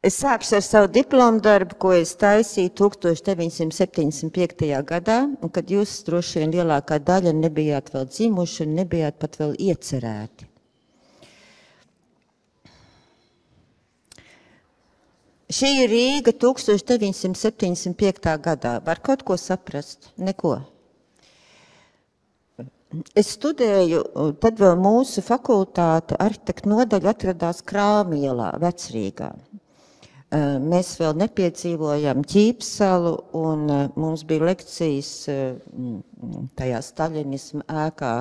Es sākšu ar savu diplomu darbu, ko es taisīju 1975. gadā, un kad jūs droši vien lielākā daļa nebijāt vēl dzimuši un nebijāt pat vēl iecerēti. Šī ir Rīga 1975. gadā. Var kaut ko saprast? Neko. Es studēju, tad vēl mūsu fakultāte arhitektu nodaļa atradās Krāmielā, Vecrīgā. Mēs vēl nepiedzīvojām Ķīpsalu, un mums bija lekcijas tajā staļinisma ēkā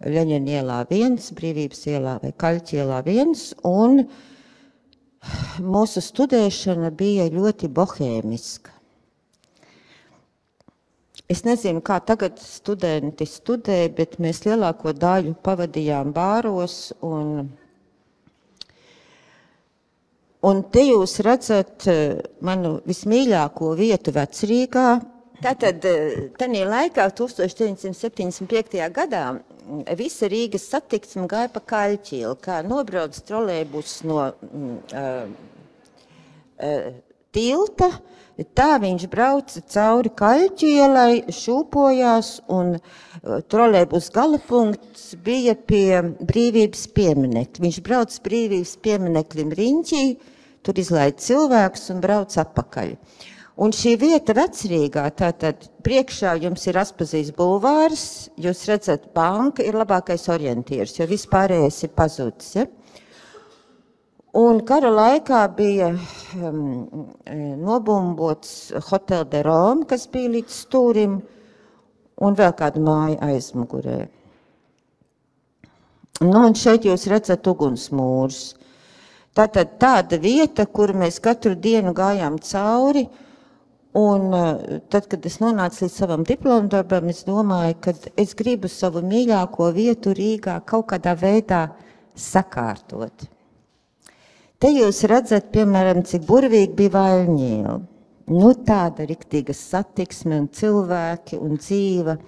Ļeņina ielā 1, Brīvības ielā vai Kaļķa ielā 1, un mūsu studēšana bija ļoti bohēmiska. Es nezinu, kā tagad studenti studē, bet mēs lielāko daļu pavadījām bāros, un te jūs redzat manu vismīļāko vietu Vecrīgā. Tātad, tajā laikā, 1975. gadā, visa Rīgas satiksme gāja pa Kaļķielu, kā nobrauc trolejbus no tilta, tā viņš brauca cauri Kaļķielai, šūpojās, un trolejbus galapunkts bija pie Brīvības pieminekļa. Viņš brauc Brīvības pieminekļim riņķī, tur izlaid cilvēkus un brauc atpakaļ. Un šī vieta Vecrīgā, tātad priekšā jums ir Aspazijas bulvārs, jūs redzat, banka ir labākais orientieris, jo vispārējais ir pazudis. Ja? Un kara laikā bija nobumbots Hotel de Rome, kas bija līdz stūrim, un vēl kāda māja aizmugurē. Nu, un šeit jūs redzat ugunsmūrus. Tātad tāda vieta, kur mēs katru dienu gājām cauri, un tad, kad es nonācu līdz savam diplomdarbam, es domāju, ka es gribu savu mīļāko vietu Rīgā kaut kādā veidā sakārtot. Te jūs redzat, piemēram, cik burvīgi bija Vaļņiela. Nu, tāda riktīga satiksme un cilvēki un dzīva.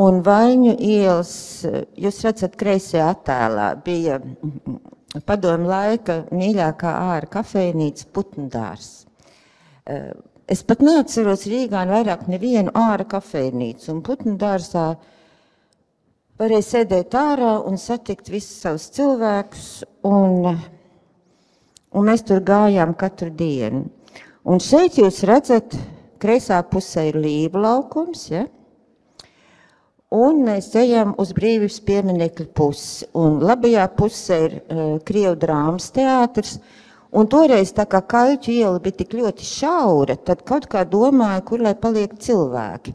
Un Vaļņu ielas, jūs redzat, kreisajā attēlā bija padomu laika mīļākā āra kafejnīca Putndārs. Es pat neatceros Rīgā vairāk nevienu āra kafejnīcu, un Putndārsā varēja sēdēt ārā un satikt visus savus cilvēkus, un mēs tur gājām katru dienu. Un šeit jūs redzat, kreisā pusē ir Līva laukums, ja? Un mēs ejam uz Brīvības pieminekļa pusi. Un labajā pusē ir Krievu drāmas teātris. Un toreiz, tā kā Kaļķu iela bija tik ļoti šaura, tad kaut kā domāja, kur lai paliek cilvēki.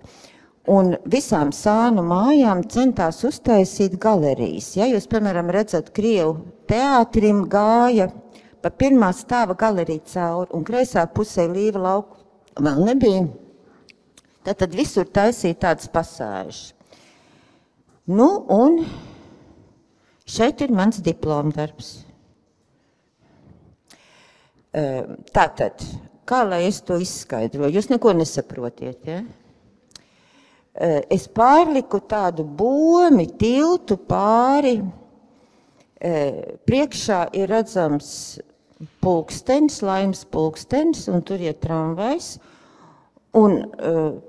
Un visām sānu mājām centās uztaisīt galerijas. Ja jūs, piemēram, redzat, Krievu teātrim gāja pa pirmā stāva galerija cauri, un kreisā pusē Līva lauku vēl nebija. Tad visur taisīja tādas pasāžas. Nu, un šeit ir mans diplomdarbs. Tātad, kā lai es to izskaidroju? Jūs neko nesaprotiet, ja? Es pārliku tādu bomi, tiltu pāri. Priekšā ir redzams pulkstenis, Laimas pulkstenis, un tur ir tramvajs. Un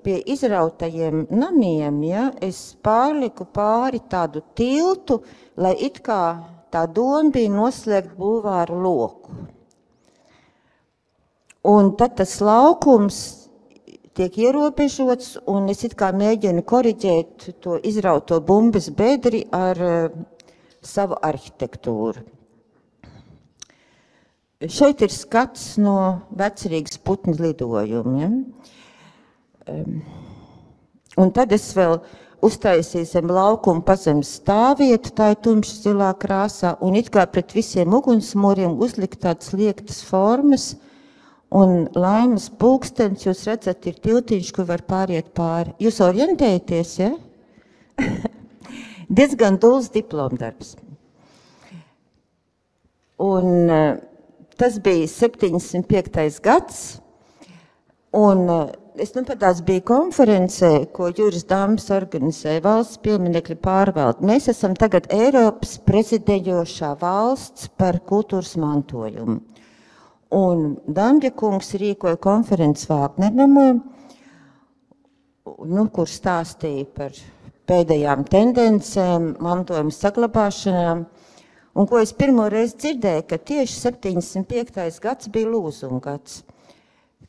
pie izrautajiem namiem, ja, es pārliku pāri tādu tiltu, lai it kā tā doma bija noslēgt bulvāru loku. Un tad tas laukums tiek ierobežots, un es it kā mēģinu koriģēt to izrauto bumbas bedri ar savu arhitektūru. Šeit ir skats no Vecrīgas putnu lidojuma. Ja? Un tad es vēl uztaisīju zem laukuma pazemes stāvvietu, tā ir tumša zilā krāsā, un it kā pret visiem ugunsmūriem uzlikt tādas liektas formas, un Laimas pulkstenis, jūs redzat, ir tiltiņš, kur var pāriet pāri. Jūs orientējaties, ja? Diezgan dūls diplomdarbs. Un tas bija 75. gads, un es pats biju konferencē, ko Juris Dāmas organizēja valsts pieminekļa pārvalde. Mēs esam tagad Eiropas prezidējošā valsts par kultūras mantojumu. Un Damģa kungs rīkoja konferences Vāgnernamā, kur stāstīja par pēdējām tendencēm, mantojuma saglabāšanām. Un ko es pirmo reizi dzirdēju, ka tieši 75. gads bija lūzuma gads,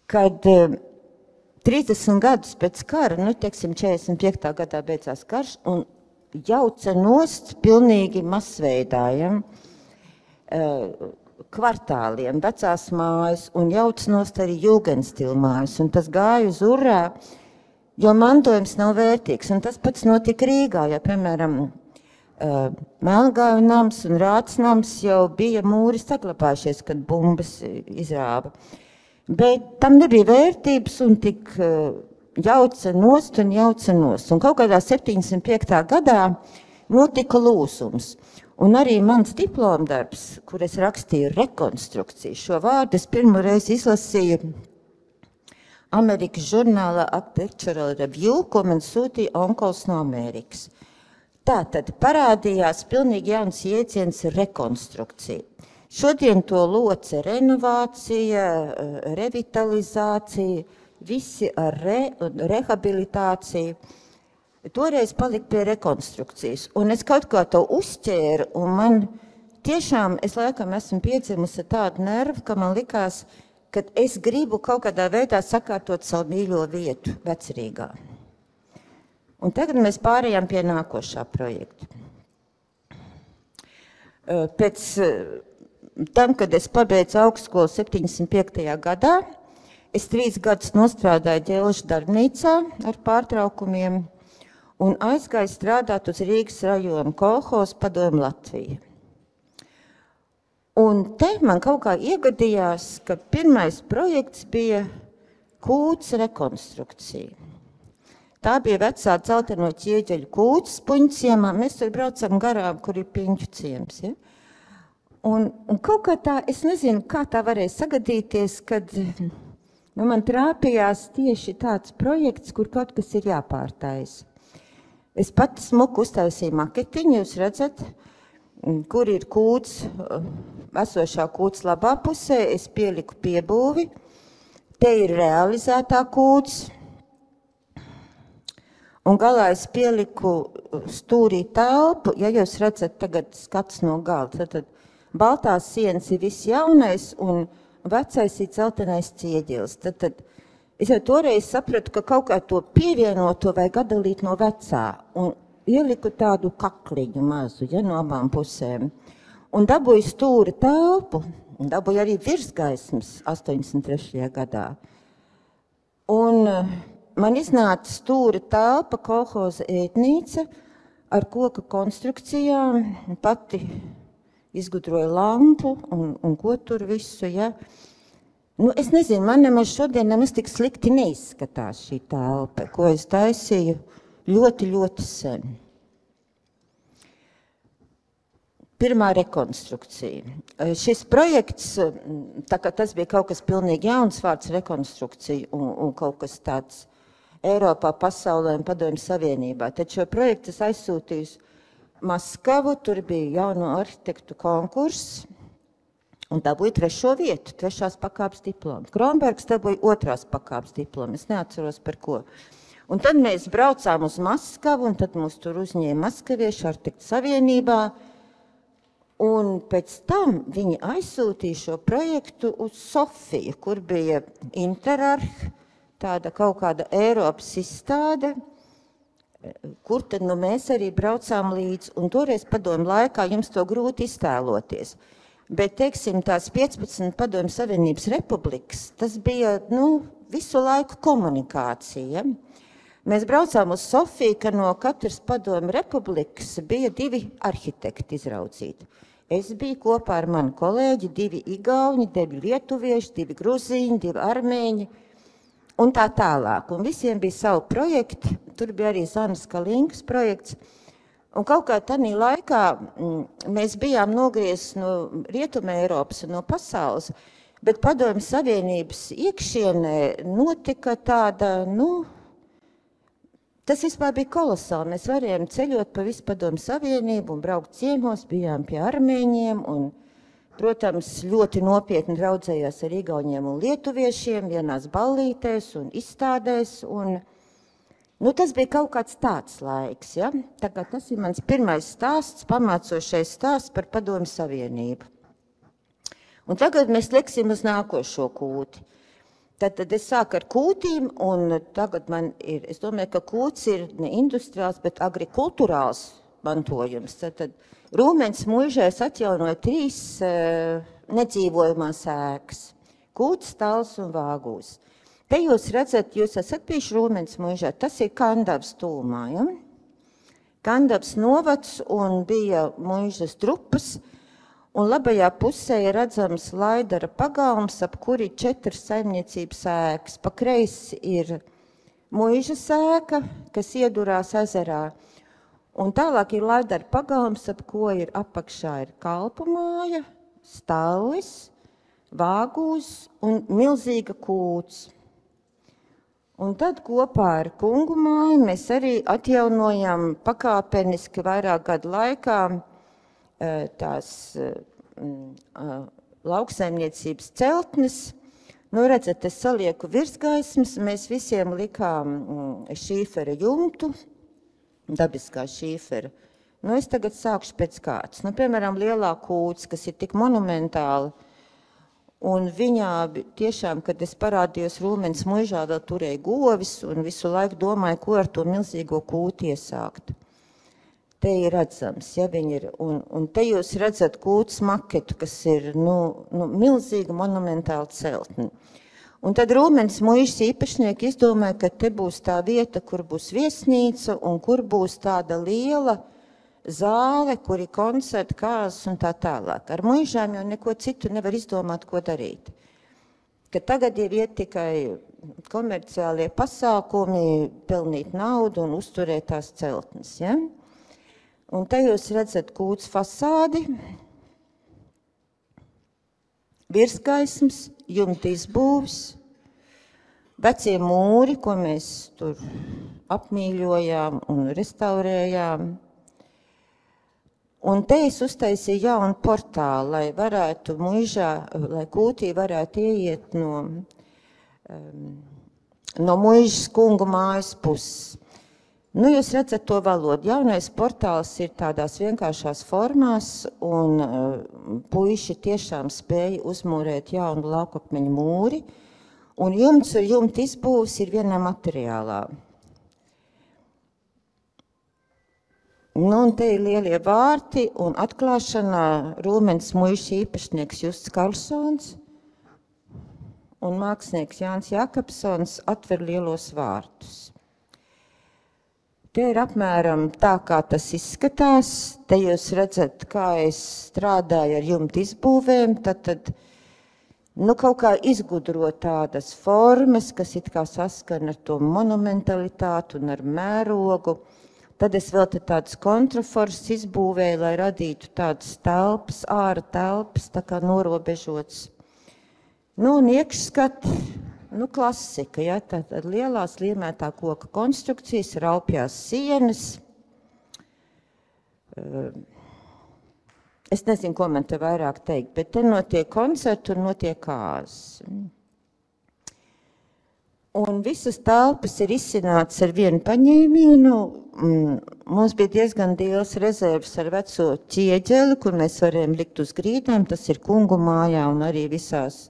kad 30 gadus pēc kara, 45. gadā beidzās karš, un jauca nost pilnīgi masveidā, kvartāliem, vecās mājas, un jauca nost arī jūgenstila mājas, un tas gāja uz urā, jo mantojums nav vērtīgs, un tas pats notika Rīgā, ja, piemēram, Melngāju nams un Rāts nams jau bija mūri saglabājušies, kad bumbas izrāva. Bet tam nebija vērtības un tik jauca nost. Un kaut kādā 75. gadā notika lūzums. Un arī mans diplomdarbs, kur es rakstīju rekonstrukciju, šo vārdu es pirmo reizi izlasīju Amerikas žurnālā Architectural Review, ko man sūtīja onkols no Amerikas. Tātad parādījās pilnīgi jauns jēdziens rekonstrukcija. Šodien to loce renovācija, revitalizācija, visi ar rehabilitāciju. Toreiz palika pie rekonstrukcijas. Un es kaut kā to uzķēru, un man tiešām, es laikam esmu piedzimusi tādu nervu, ka man likās, ka es gribu kaut kādā veidā sakārtot savu mīļo vietu Vecrīgā. Un tagad mēs pārējām pie nākošā projekta. Pēc tam, kad es pabeidzu augstskolu 75. gadā, es 3 gadus nostrādāju ģelžu darbnīcā ar pārtraukumiem un aizgāju strādāt uz Rīgas rajonu kolhozu Padomju Latviju. Un te man kaut kā iegadījās, ka pirmais projekts bija kūts rekonstrukcija. Tā bija vecā dzelteno ķieģeļu kūts Puņciemā. Mēs tur braucam garām, kur ir Piņķu ciems. Ja? Un kaut kā tā, es nezinu, kā tā varēja sagadīties, kad man trāpījās tieši tāds projekts, kur kaut kas ir jāpārtais. Es pati smuku uztaisīju maketiņu, jūs redzat, kur ir kūts, esošā kūts labā pusē, es pieliku piebūvi, te ir realizētā kūts, un galā es pieliku stūrī telpu, ja jūs redzat tagad skats no gala, tad baltās sienas ir viss jaunais un vecais ir dzeltenais ķieģelis. Tad es jau toreiz sapratu, ka kaut kā to pievienoto vajag atdalīt no vecā un ieliku tādu kakliņu mazu, ja, no abām pusēm. Un dabūju stūri telpu, un dabūju arī virsgaismas 83. gadā. Un man iznāca stūra telpa, kolhoza ēdnīca ar koka konstrukcijām, pati izgudroja lampu un ko tur visu, ja. Es nezinu, man nemaz šodien nemaz tik slikti neizskatās šī telpa, ko es taisīju ļoti, ļoti sen. Pirmā rekonstrukcija. Šis projekts, tā kā tas bija kaut kas pilnīgi jauns vārds rekonstrukcija un kaut kas tāds Eiropā, pasaulē un Padomju Savienībā. Tad šo projektu es aizsūtīju Maskavu, tur bija jauno arhitektu konkurss, un dabūju 3. vietu, 3. pakāpes diplomu. Kronbergs dabūja 2. pakāpes diplomu, es neatceros par ko. Un tad mēs braucām uz Maskavu, un tad mūs tur uzņēma Maskaviešu arhitektu savienībā, un pēc tam viņi aizsūtīja šo projektu uz Sofiju, kur bija Interarh, tāda kaut kāda Eiropas izstāde, kur tad mēs arī braucām līdz, un toreiz padomju laikā jums to grūti iztēloties. Bet, teiksim, tās 15 Padomju Savienības republikas, tas bija, visu laiku komunikācija. Mēs braucām uz Sofiju, ka no katras Padomju republikas bija 2 arhitekti izraudzīti. Es biju kopā ar manu kolēģi, 2 igauņi, 2 lietuvieši, 2 gruzīņi, 2 armēņi, un tā tālāk. Un visiem bija savu projekti, tur bija arī Zanas Kalinkas projekts. Un kaut kā tādā laikā mēs bijām nogriezti no Rietuma Eiropas un no pasaules, bet Padomju Savienības iekšienē notika tāda, tas vispār bija kolosāli. Mēs varējām ceļot pa visu Padomju Savienību un braukt ciemos, bijām pie armēņiem un protams, ļoti nopietni raudzējās ar igauņiem un lietuviešiem, vienās ballītēs un izstādēs. Un, tas bija kaut kāds tāds laiks. Ja? Tagad tas ir mans pirmais stāsts, pamācošais stāsts par Padomju Savienību. Un tagad mēs leksim uz nākošo kūti. Tad es sāku ar kūtīm, un tagad man ir, es domāju, ka kūts ir ne industriāls, bet agrikulturāls mantojums. Tad Rūmeņas muižais atjaunoja 3 nedzīvojumās ēkas – kūts, stals un vāgūs. Te jūs redzat, jūs esat bijuši Rūmeņas muižā, tas ir Kandavas tūmā. Ja? Kandavas novads un bija muižas drupas, un labajā pusē ir redzams Laidara pagalms, ap kuri 4 saimniecības ēkas. Pa kreisi ir muižas ēka, kas iedurās ezerā. Un tālāk ir Laidara pagalms, ap ko ir apakšā ir kalpu māja, stallis, vāgūs un milzīga kūts. Un tad kopā ar kungu māju mēs arī atjaunojam pakāpeniski vairāk gadu laikā tās lauksaimniecības celtnes. Nu, redzat, es salieku virsgaismas, mēs visiem likām šīfera jumtu, dabiskā šīfera. Nu, es tagad sākšu pēc kārtas. Nu, piemēram, lielā kūts, kas ir tik monumentāla, un viņā tiešām, kad es parādījos Rūmeņas muižā, vēl turēja govis, un visu laiku domāju, ko ar to milzīgo kūti iesākt. Te ir redzams, ja viņi ir, un te jūs redzat kūtas maketu, kas ir, milzīga monumentāla celtne. Un tad Rūmeņas muižas īpašnieki izdomāja, ka te būs tā vieta, kur būs viesnīca, un kur būs tāda liela zāle, kur ir koncerti, kāzas un tā tālāk. Ar muižām jau neko citu nevar izdomāt, ko darīt. Ka tagad ir iet tikai komerciālie pasākumi, pelnīt naudu un uzturēt tās celtnes, ja? Un te jūs redzat kūts fasādi, virsgaismas, jumta izbūves, vecie mūri, ko mēs tur apmīļojām un restaurējām. Un te es uztaisīju jaunu portālu, lai varētu muižā, lai kūtī varētu ieiet no muižas kungu mājas puses. Nu, jūs redzat to valodu. Jaunais portāls ir tādās vienkāršās formās, un puiši tiešām spēja uzmūrēt jaunu laukakmeņu mūri, un jumts un jumta izbūves ir vienā materiālā. Nu, un te ir lielie vārti, un atklāšanā Rūmeņas muižas īpašnieks Justs Karlsons un mākslinieks Jānis Jakobsons atver lielos vārtus. Te ir apmēram tā, kā tas izskatās. Te jūs redzat, kā es strādāju ar jumta izbūvēm, tad kaut kā izgudrot tādas formas, kas it kā saskan ar to monumentalitāti un ar mērogu. Tad es vēl tādas kontraforus izbūvēju, lai radītu tādas telpas, āra telpas, tā kā norobežotas. Nu, un iekšskat, klasika, ja, tad lielās liemētā koka konstrukcijas, raupjās sienas. Es nezinu, ko man te vairāk teikt, bet te notiek koncerti un notiek kāzas. Un visas telpas ir izcinātas ar vienu paņēmienu. Mums bija diezgan liels rezervs ar veco ķieģeli, kur mēs varējām likt uz grīdām. Tas ir kungu mājā un arī visās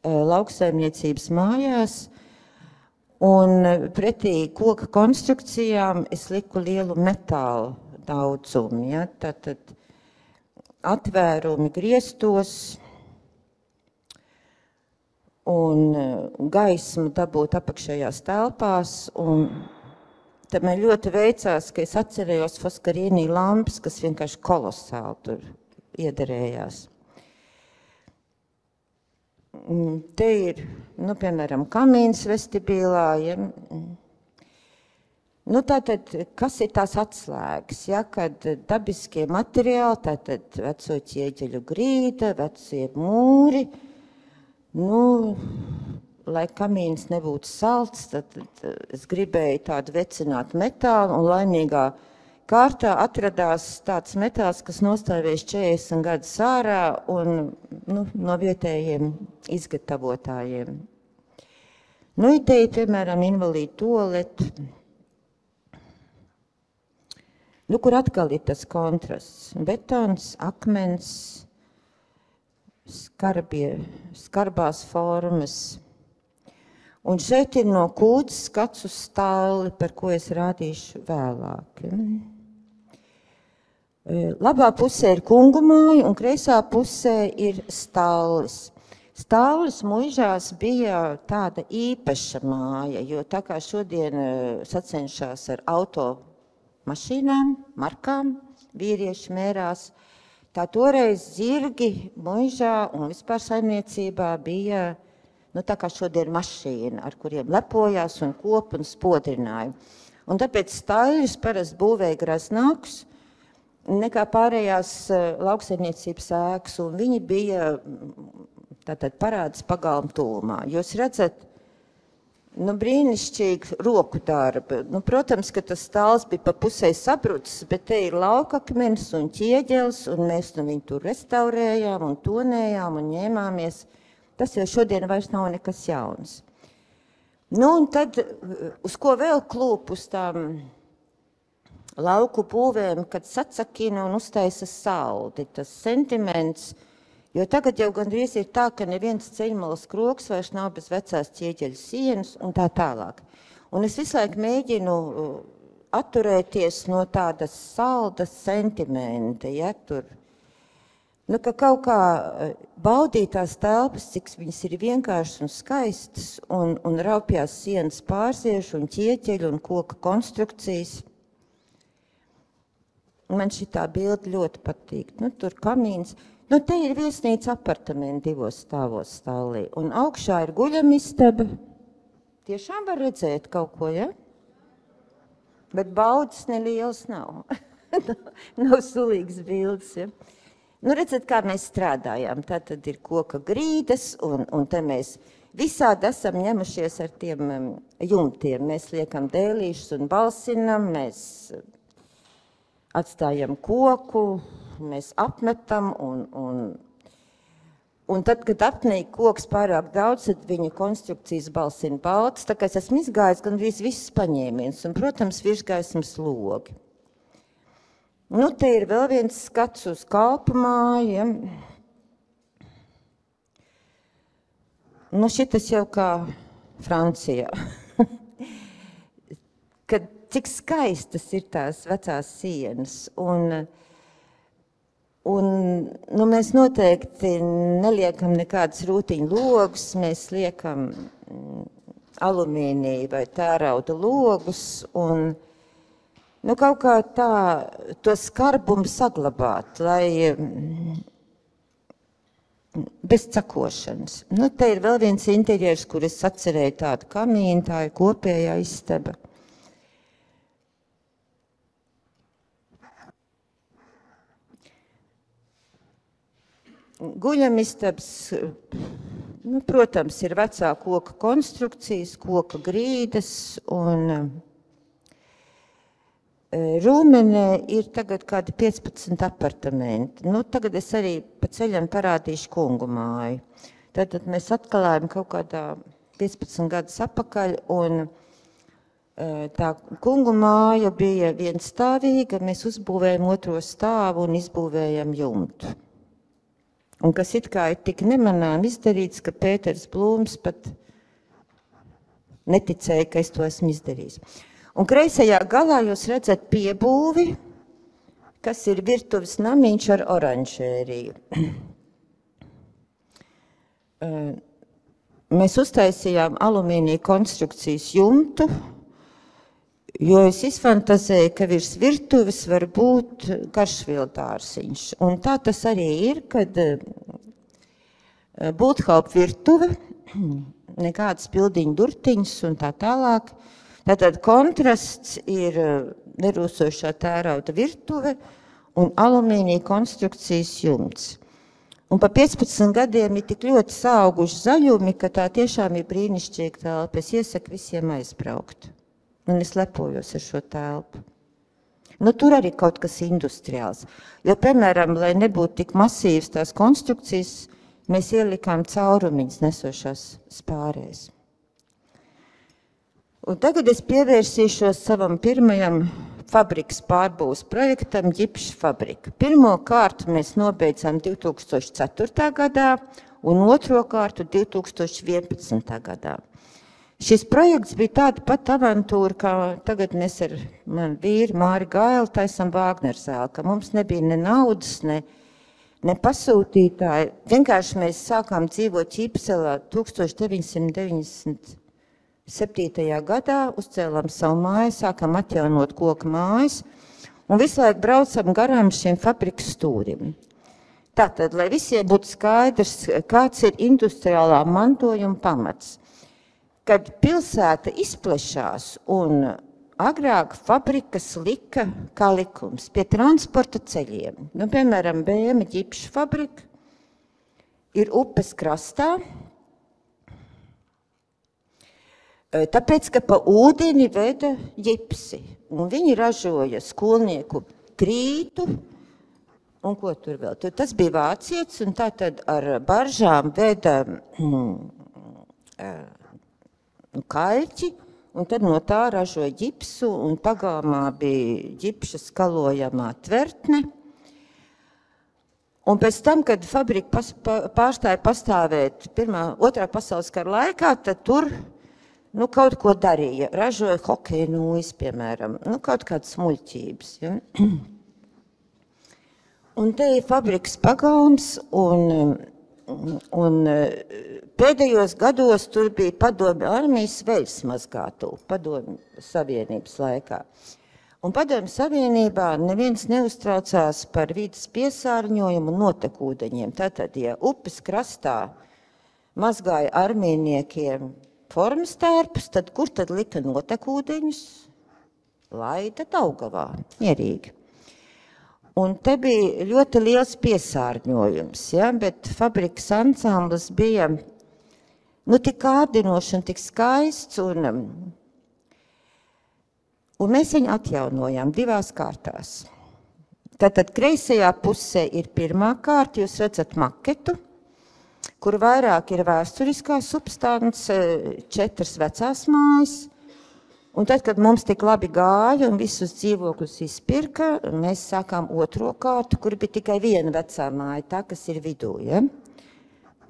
lauksaimniecības mājās. Un pretī koka konstrukcijām es liku lielu metālu daudzumu. Ja? Tātad atvērumi griestos un gaismu dabūt apakšējās telpās. Un tad man ļoti veicās, ka es atcerējos Foskarīnī lampas, kas vienkārši kolosāli tur iederējās. Te ir, piemēram, kamīns vestibilā. Ja? Tātad, kas ir tās atslēgas? Ja? Kad dabiskie materiāli, tātad veco ķieģeļu grīda, vecie mūri, lai kamīns nebūtu salds, tad es gribēju tādu vecinātu metālu, un laimīgā kārtā atradās tāds metāls, kas nostāvēs 40 gadus ārā un no vietējiem izgatavotājiem. Te ir, piemēram, invalīdu tualete, kur atkal ir tas kontrasts. Betons, akmens, skarbās formas. Un šeit ir no kūdes skats uz stāli, par ko es rādīšu vēlāk. Labā pusē ir kungu māja un kreisā pusē ir stālis. Stālis Muižās bija tāda īpaša māja, jo tā kā šodien sacenšās ar automašīnām, markām, vīrieši mērās, tā toreiz zirgi Muižā un vispār saimniecībā bija tā kā šodien mašīna, ar kuriem lepojās un kop un spodrināja. Un tāpēc stāļus parasti būvēja graznākus nekā pārējās lauksaimniecības ēkas, un viņi bija tātad parādas pagalma tūmā. Jūs redzat, brīnišķīgi roku darba. Protams, ka tas stāls bija pa pusē sabrucis, bet te ir laukakmens un ķieģelis, un mēs viņu tur restaurējām un tonējām un ņēmāmies. Tas jau šodien vairs nav nekas jauns. Un tad, uz ko vēl klūp uz tām lauku būvēm, kad sacakina un uztaisa saldi, tas sentiments, jo tagad jau gandrīz ir tā, ka neviens ceļmalas kroks vairs nav bez vecās ķieģeļu sienas un tā tālāk. Un es visu laiku mēģinu atturēties no tādas saldas sentimenta, tur. Ka kaut kā baudīt tās telpas, cik viņas ir vienkāršas un skaistas, un raupjās sienas pārsiešu un ķieķeļu un koka konstrukcijas. Man šitā bilde ļoti patīk. Tur kamīns. Te ir viesnīca apartamenti 2 stāvos stāvlī. Un augšā ir guļamistaba. Tiešām var redzēt kaut ko, ja? Bet baudas nelielas nav. Nav sulīgas bildes, ja? Redzat, kā mēs strādājām. Tā tad ir koka grīdas, un te mēs visādi esam ņemušies ar tiem jumtiem. Mēs liekam dēlīšus un balsinam, mēs atstājam koku, mēs apmetam, un tad, kad apnīk koks pārāk daudz, tad viņa konstrukcijas balsina baltas, tā kā es esmu izgājis gandrīz visus paņēmienus, un, protams, virsgaismas logi. Te ir vēl viens skats uz kalpu māju. Šitas jau kā Francijā. Kad cik skaistas ir tās vecās sienas, un mēs noteikti neliekam nekādas rūtiņu logus, mēs liekam alumīniju vai tērauda logus, un kaut kā tā to skarbumu saglabāt, lai bez cakošanas. Te ir vēl viens interjers, kur es atcerēju tādu kamīnu, tā ir kopējā istaba. Guļamistabas, protams, ir vecā koka konstrukcijas, koka grīdas, un Rūmenē ir tagad kādi 15 apartamenti. Tagad es arī pa ceļam parādīšu kungu māju. Tātad mēs atklājam kaut kādā 15 gadus apakaļ, un tā kungu māja bija vienstāvīga, mēs uzbūvējam 2. stāvu un izbūvējam jumtu. Un kas it kā ir tik nemanām izdarīts, ka Pēters Blūms pat neticēja, ka es to esmu izdarījis. Un kreisajā galā jūs redzat piebūvi, kas ir virtuves namiņš ar oranžēriju. Mēs uztaisījām alumīnija konstrukcijas jumtu, jo es izfantazēju, ka virs virtuves var būt garšvildārsiņš. Un tā tas arī ir, kad būthaup virtuve, nekādas pildiņu durtiņas un tā tālāk. Tātad kontrasts ir nerūsošā tērauda virtuve un alumīnija konstrukcijas jumts. Un pa 15 gadiem ir tik ļoti sauguši zaļumi, ka tā tiešām ir brīnišķīga telpa. Es iesaku visiem aizbraukt. Un es lepojos ar šo telpu. Nu, tur arī kaut kas industriāls. Jo, piemēram, lai nebūtu tik masīvas tās konstrukcijas, mēs ielikām caurumiņas nesošās spārēs. Un tagad es pievērsīšos savam pirmajam fabrikas pārbūves projektam ģipša fabrika. Pirmo kārtu mēs nobeidzām 2004. gadā un otro kārtu 2011. gadā. Šis projekts bija tāda pat avantūra, kā tagad mēs ar manu vīru Māri Gailu taisam Vāgner zāli, ka mums nebija ne naudas, ne pasūtītāji. Vienkārši mēs sākām dzīvot Ķīpselā 1997. gadā, uzcēlām savu māju, sākām atjaunot koka mājas un visu laiku braucam garām šiem fabrikas stūrim. Tātad, lai visiem būtu skaidrs, kāds ir industriālā mantojuma pamats. Kad pilsēta izplešās un agrāk fabrikas lika kā likums pie transporta ceļiem. Nu, piemēram, Bēma ģipša fabrika ir upes krastā, tāpēc, ka pa ūdeni veda ģipsi. Un viņi ražoja skolnieku krītu un ko tur vēl. Tas bija vācietis un tātad ar baržām veda kaļķi, un tad no tā ražoja ģipsu, un pagalmā bija ģipša skalojamā tvertne. Un pēc tam, kad fabrika pārstāja pastāvēt otrā pasaules kara laikā, tad tur kaut ko darīja. Ražoja hokeja nūjas, piemēram, kaut kādas muļķības. Ja? Un te ir fabrikas pagalms, un pēdējos gados tur bija padomju armijas veļas mazgātuve, padomju savienības laikā. Un padomju savienībā neviens neuztraucās par vides piesārņojumu un notekūdeņiem. Tātad, ja upes krastā mazgāja armijniekiem formas tērpus, tad kur tad lika notekūdeņus? Laida Daugavā, mierīgi. Un te bija ļoti liels piesārņojums, ja? Bet fabrikas ansamblis bija tik kārdinošs un tik skaists, un mēs viņu atjaunojām divās kārtās. Tātad kreisajā pusē ir pirmā kārta, jūs redzat maketu, kur vairāk ir vēsturiskā substance, 4 vecās mājas. Un tad, kad mums tik labi gāja un visus dzīvokļus izpirka, mēs sākām otro kārtu, kur bija tikai viena vecā māja, tā, kas ir vidū. Ja?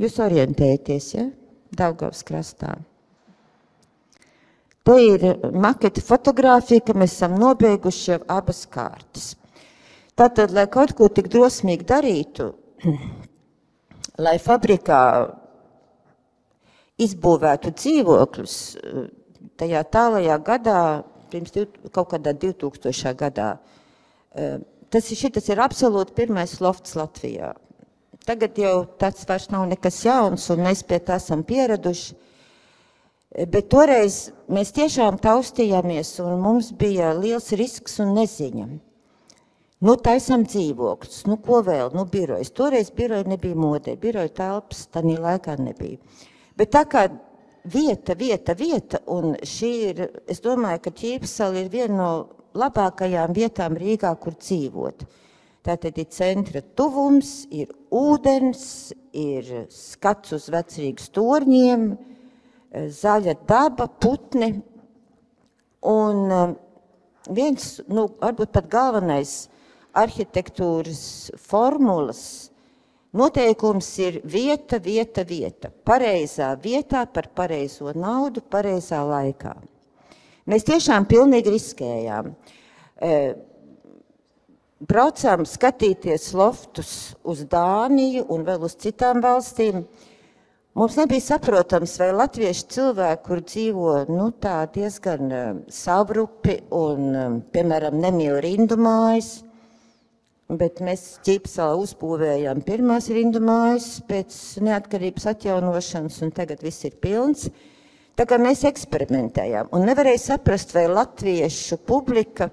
Jūs orientējaties, ja? Daugavas krastā. Te ir maketa fotogrāfija, ka mēs esam nobeiguši jau abas kārtas. Tātad, lai kaut ko tik drosmīgi darītu, lai fabrikā izbūvētu dzīvokļus, tajā tālajā gadā, pirms kaut kādā 2000. gadā, šitas ir absolūti pirmais lofts Latvijā. Tagad jau tāds vairs nav nekas jauns, un mēs pie tā esam pieraduši. Bet toreiz mēs tiešām taustījāmies, un mums bija liels risks un neziņa. Taisam dzīvokļus, ko vēl, birojas. Toreiz biroja nebija modē, biroja telpas tanī laikā nebija. Bet tā kā vieta, un šī ir, es domāju, ka Ķīpsela ir viena no labākajām vietām Rīgā, kur dzīvot. Tātad ir centra tuvums, ir ūdens, ir skats uz Vecrīgas torņiem, zaļa daba, putni, un viens, varbūt pat galvenais arhitektūras formulas noteikums ir vieta. Pareizā vietā par pareizo naudu, pareizā laikā. Mēs tiešām pilnīgi riskējām. Braucām skatīties loftus uz Dāniju un vēl uz citām valstīm. Mums nebija saprotams, vai latviešu cilvēki, kur dzīvo tā diezgan savrupi un, piemēram, nemīl rindu mājas, bet mēs Ķīpselā uzbūvējām pirmās rindu mājas pēc neatkarības atjaunošanas, un tagad viss ir pilns. Tā kā mēs eksperimentējām, un nevarēja saprast, vai latviešu publika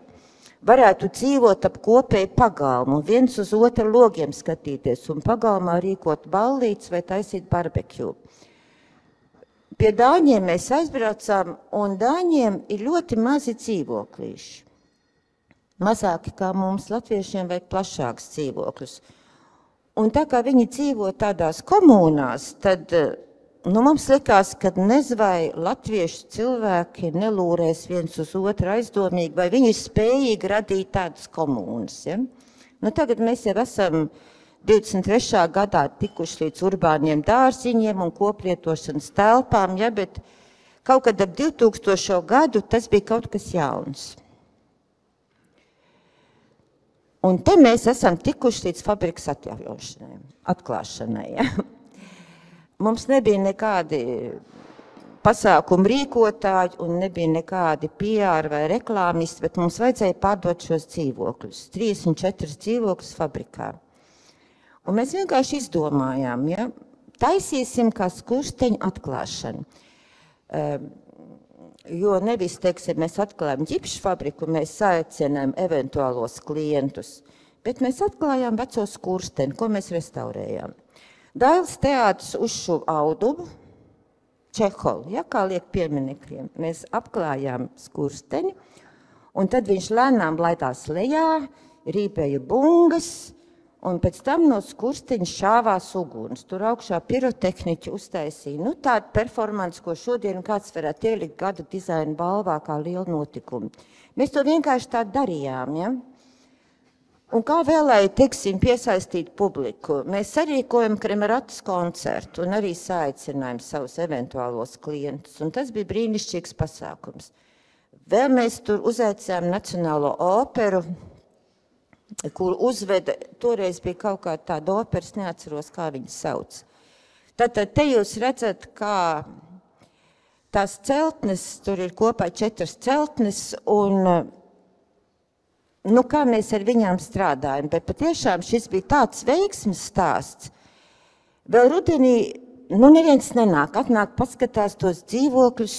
varētu dzīvot ap kopēju pagalmu, viens uz otru logiem skatīties, un pagalmā rīkot ballītes vai taisīt barbekju. Pie Dāņiem mēs aizbraucām, un Dāņiem ir ļoti mazi dzīvoklīši. mazāki kā mums latviešiem vajag plašāks dzīvokļus. Un tā kā viņi dzīvo tādās komunās, tad mums likās, ka nez vai latviešu cilvēki nelūrēs viens uz otru aizdomīgi, vai viņi ir spējīgi radīt tādas komunas. Ja? Tagad mēs jau esam 23. gadā tikuši līdz urbāniem dārziņiem un koplietošanas telpām, ja? Bet kaut kad ap 2000. gadu tas bija kaut kas jauns. Un te mēs esam tikuši līdz fabrikas atklāšanai. Ja? Mums nebija nekādi pasākumu rīkotāji un nebija nekādi PR vai reklāmisti, bet mums vajadzēja pārdot šos dzīvokļus, 34 dzīvokļus fabrikā. Un mēs vienkārši izdomājām, ja? Taisīsim kā skursteņu atklāšanu. Jo nevis, teiksim, mēs atklājam ģipšu fabriku, mēs saaicinām eventuālos klientus, bet mēs atklājām veco skursteni, ko mēs restaurējām. Dailes teātris uzšuva audumu, Čehovu, ja, kā liek pieminekļiem. Mēs apklājām skursteni, un tad viņš lēnām laidās lejā, rīpēja bungas, un pēc tam no skursteņa šāvās uguns. Tur augšā pirotehniķi uztaisīja. Tāda performance, ko šodien kāds varētu ielikt gada dizaina balvā kā lielu notikumu. Mēs to vienkārši tā darījām, ja? Un kā vēl, lai, teiksim, piesaistīt publiku, mēs sarīkojam Kremeratas koncertu un arī saaicinājam savus eventuālos klientus. Un tas bija brīnišķīgs pasākums. Vēl mēs tur uzaicinājām Nacionālo operu, kur uzveda, toreiz bija kaut kā tāda operas, neatceros, kā viņas sauc. Tātad te jūs redzat, kā tās celtnes, tur ir kopā 4 celtnes, un kā mēs ar viņām strādājam, bet patiešām šis bija tāds veiksmes stāsts. Vēl rudenī, neviens nenāk, atnāk, paskatās tos dzīvokļus,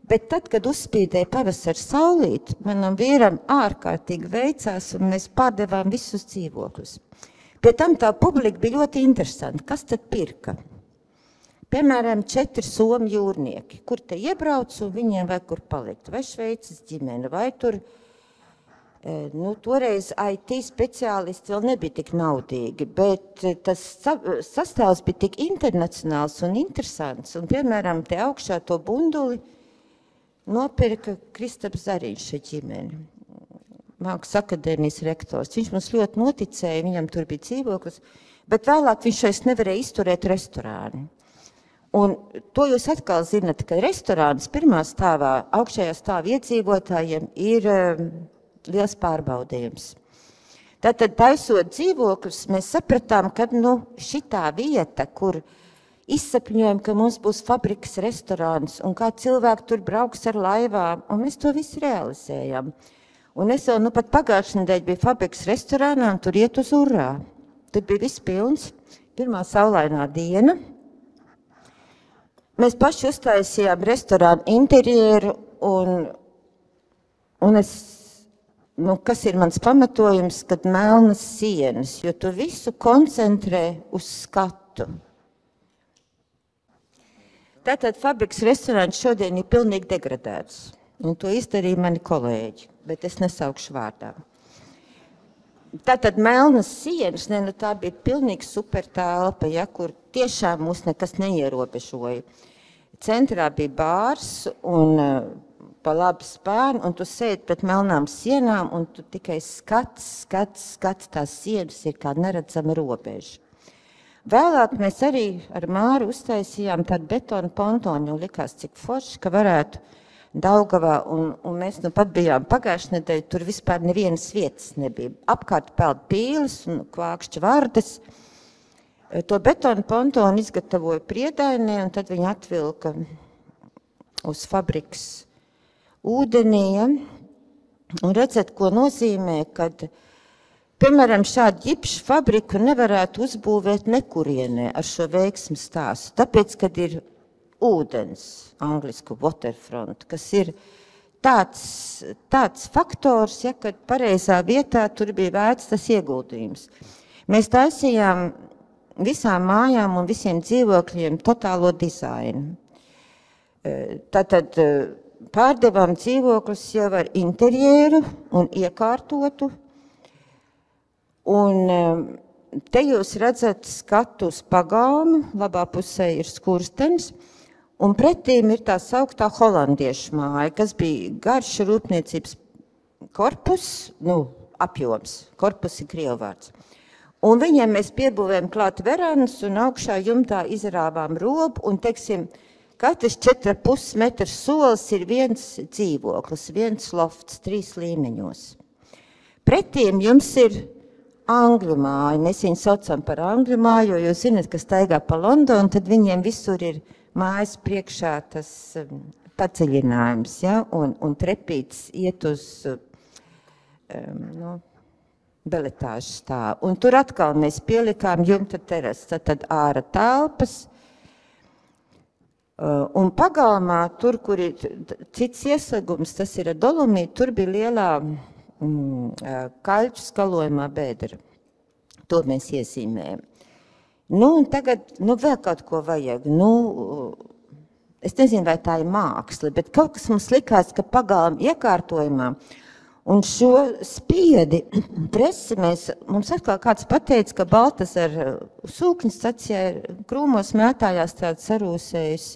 bet tad, kad uzspīdēja pavasara saulīt, manam vīram ārkārtīgi veicās, un mēs pārdevām visus dzīvokļus. Pie tam tā publika bija ļoti interesanti. Kas tad pirka? Piemēram, 4 somu jūrnieki, kur te iebrauc, un viņiem vajag kur palikt. Vai Šveices ģimene, vai tur, toreiz IT speciālisti vēl nebija tik naudīgi, bet tas sastāvs bija tik internacionāls un interesants, un, piemēram, te augšā to bunduli nopirka Kristaps Zariņš ģimeni, Mākslas akadēmijas rektors. Viņš mums ļoti noticēja, viņam tur bija dzīvoklis, bet vēlāk viņš vairs nevarēja izturēt restorānu. Un to jūs atkal zinat, ka restorāns pirmā stāvā, augšējā stāvā iedzīvotājiem ir liels pārbaudījums. Tātad, taisot dzīvokļus, mēs sapratām, ka šitā vieta, kur izsapņojam, ka mums būs fabrikas restorāns un kā cilvēki tur brauks ar laivām, un mēs to visu realizējam. Un es jau pat pagājušajā nedēļā biju fabrikas restorānā un tur iet uz urā. Tur bija viss pilns, pirmā saulainā diena. Mēs paši uztaisījām restorānu interjeru un es, kas ir mans pamatojums, kad melnas sienas, jo tu visu koncentrē uz skatu. Tātad fabrikas restorāns šodien ir pilnīgi degradēts, un to izdarīja mani kolēģi, bet es nesaukšu vārdā. Tātad melnas sienas, tā bija pilnīgi super telpa, ja, kur tiešām mūs nekas neierobežoja. Centrā bija bārs un pa labi spārni, un tu sēdi pret melnām sienām, un tu tikai skats, tās sienas ir kā neredzama robeža. Vēlāk mēs arī ar Māru uztaisījām tādu betonu pontoni, un likās, cik forši, ka varētu Daugavā, un mēs pat bijām pagājušajā nedēļā, tur vispār nevienas vietas nebija. Apkārt peld pīles un kvākšķa vardas. To betonu pontoni izgatavoja Priedainē, un tad viņi atvilka uz fabrikas ūdenī. Ja? Un redzat, ko nozīmē, kad piemēram, šādu ģipšu fabriku nevarētu uzbūvēt nekurienē ar šo veiksmes stāstu. Tāpēc, kad ir ūdens, anglisku waterfront, kas ir tāds faktors, ja, kad pareizā vietā tur bija vērts tas ieguldījums. Mēs taisījām visām mājām un visiem dzīvokļiem totālo dizainu. Tātad pārdevām dzīvoklis jau ar interjeru un iekārtotu. Un te jūs redzat skatu uz pagalmu, labā pusē ir skurstenis, un pretīm ir tā sauktā holandiešu māja, kas bija garš rūpniecības korpus, apjoms, korpus ir krievvārds. Un viņiem mēs piebūvējam klāt verandas un augšā jumtā izrāvām robu un, teiksim, katrs 4,5 metrs solis ir viens dzīvoklis, viens lofts, 3 līmeņos. Pretīm jums ir angļu māja, mēs viņu saucam par angļu māju, jo jūs zināt, ka staigā pa Londonu, tad viņiem visur ir mājas priekšā tas paceļinājums, ja? Un trepīts iet uz beletāžu stāvu. Un tur atkal mēs pielikām jumta terases, tad āra telpas. Un pagalmā, tur, kur ir cits ieslēgums, tas ir dolomīti, tur bija lielā kaļķu skalojumā bēdra. To mēs iezīmējam. Un tagad, vēl kaut ko vajag. Es nezinu, vai tā ir māksla, bet kaut kas mums likās, ka pagalma iekārtojumā un šo spiedi presi mums atkal kāds pateica, ka Baltazar sūkņas stacijā krūmos mētājās tāds sarūsējis.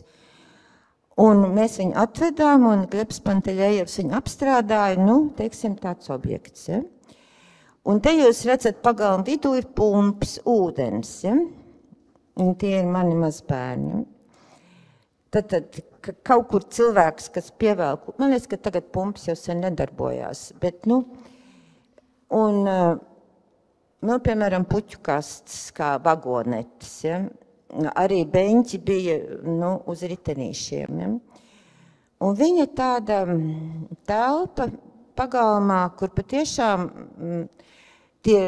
Un mēs viņu atvedām, un Glebs Panteļejevs viņu apstrādāja, teiksim, tāds objekts. Ja? Un te jūs redzat, pagalma vidū ir pumps, ūdens, ja? Un tie ir mani mazbērni. Tad kaut kur cilvēks, kas pievelk, man liekas, ka tagad pumps jau sen nedarbojās, bet, piemēram, puķu kastes, kā vagonetes, ja? Arī beņķi bija, uz ritenīšiem, ja? Un viņa tāda telpa pagalmā, kur patiešām tie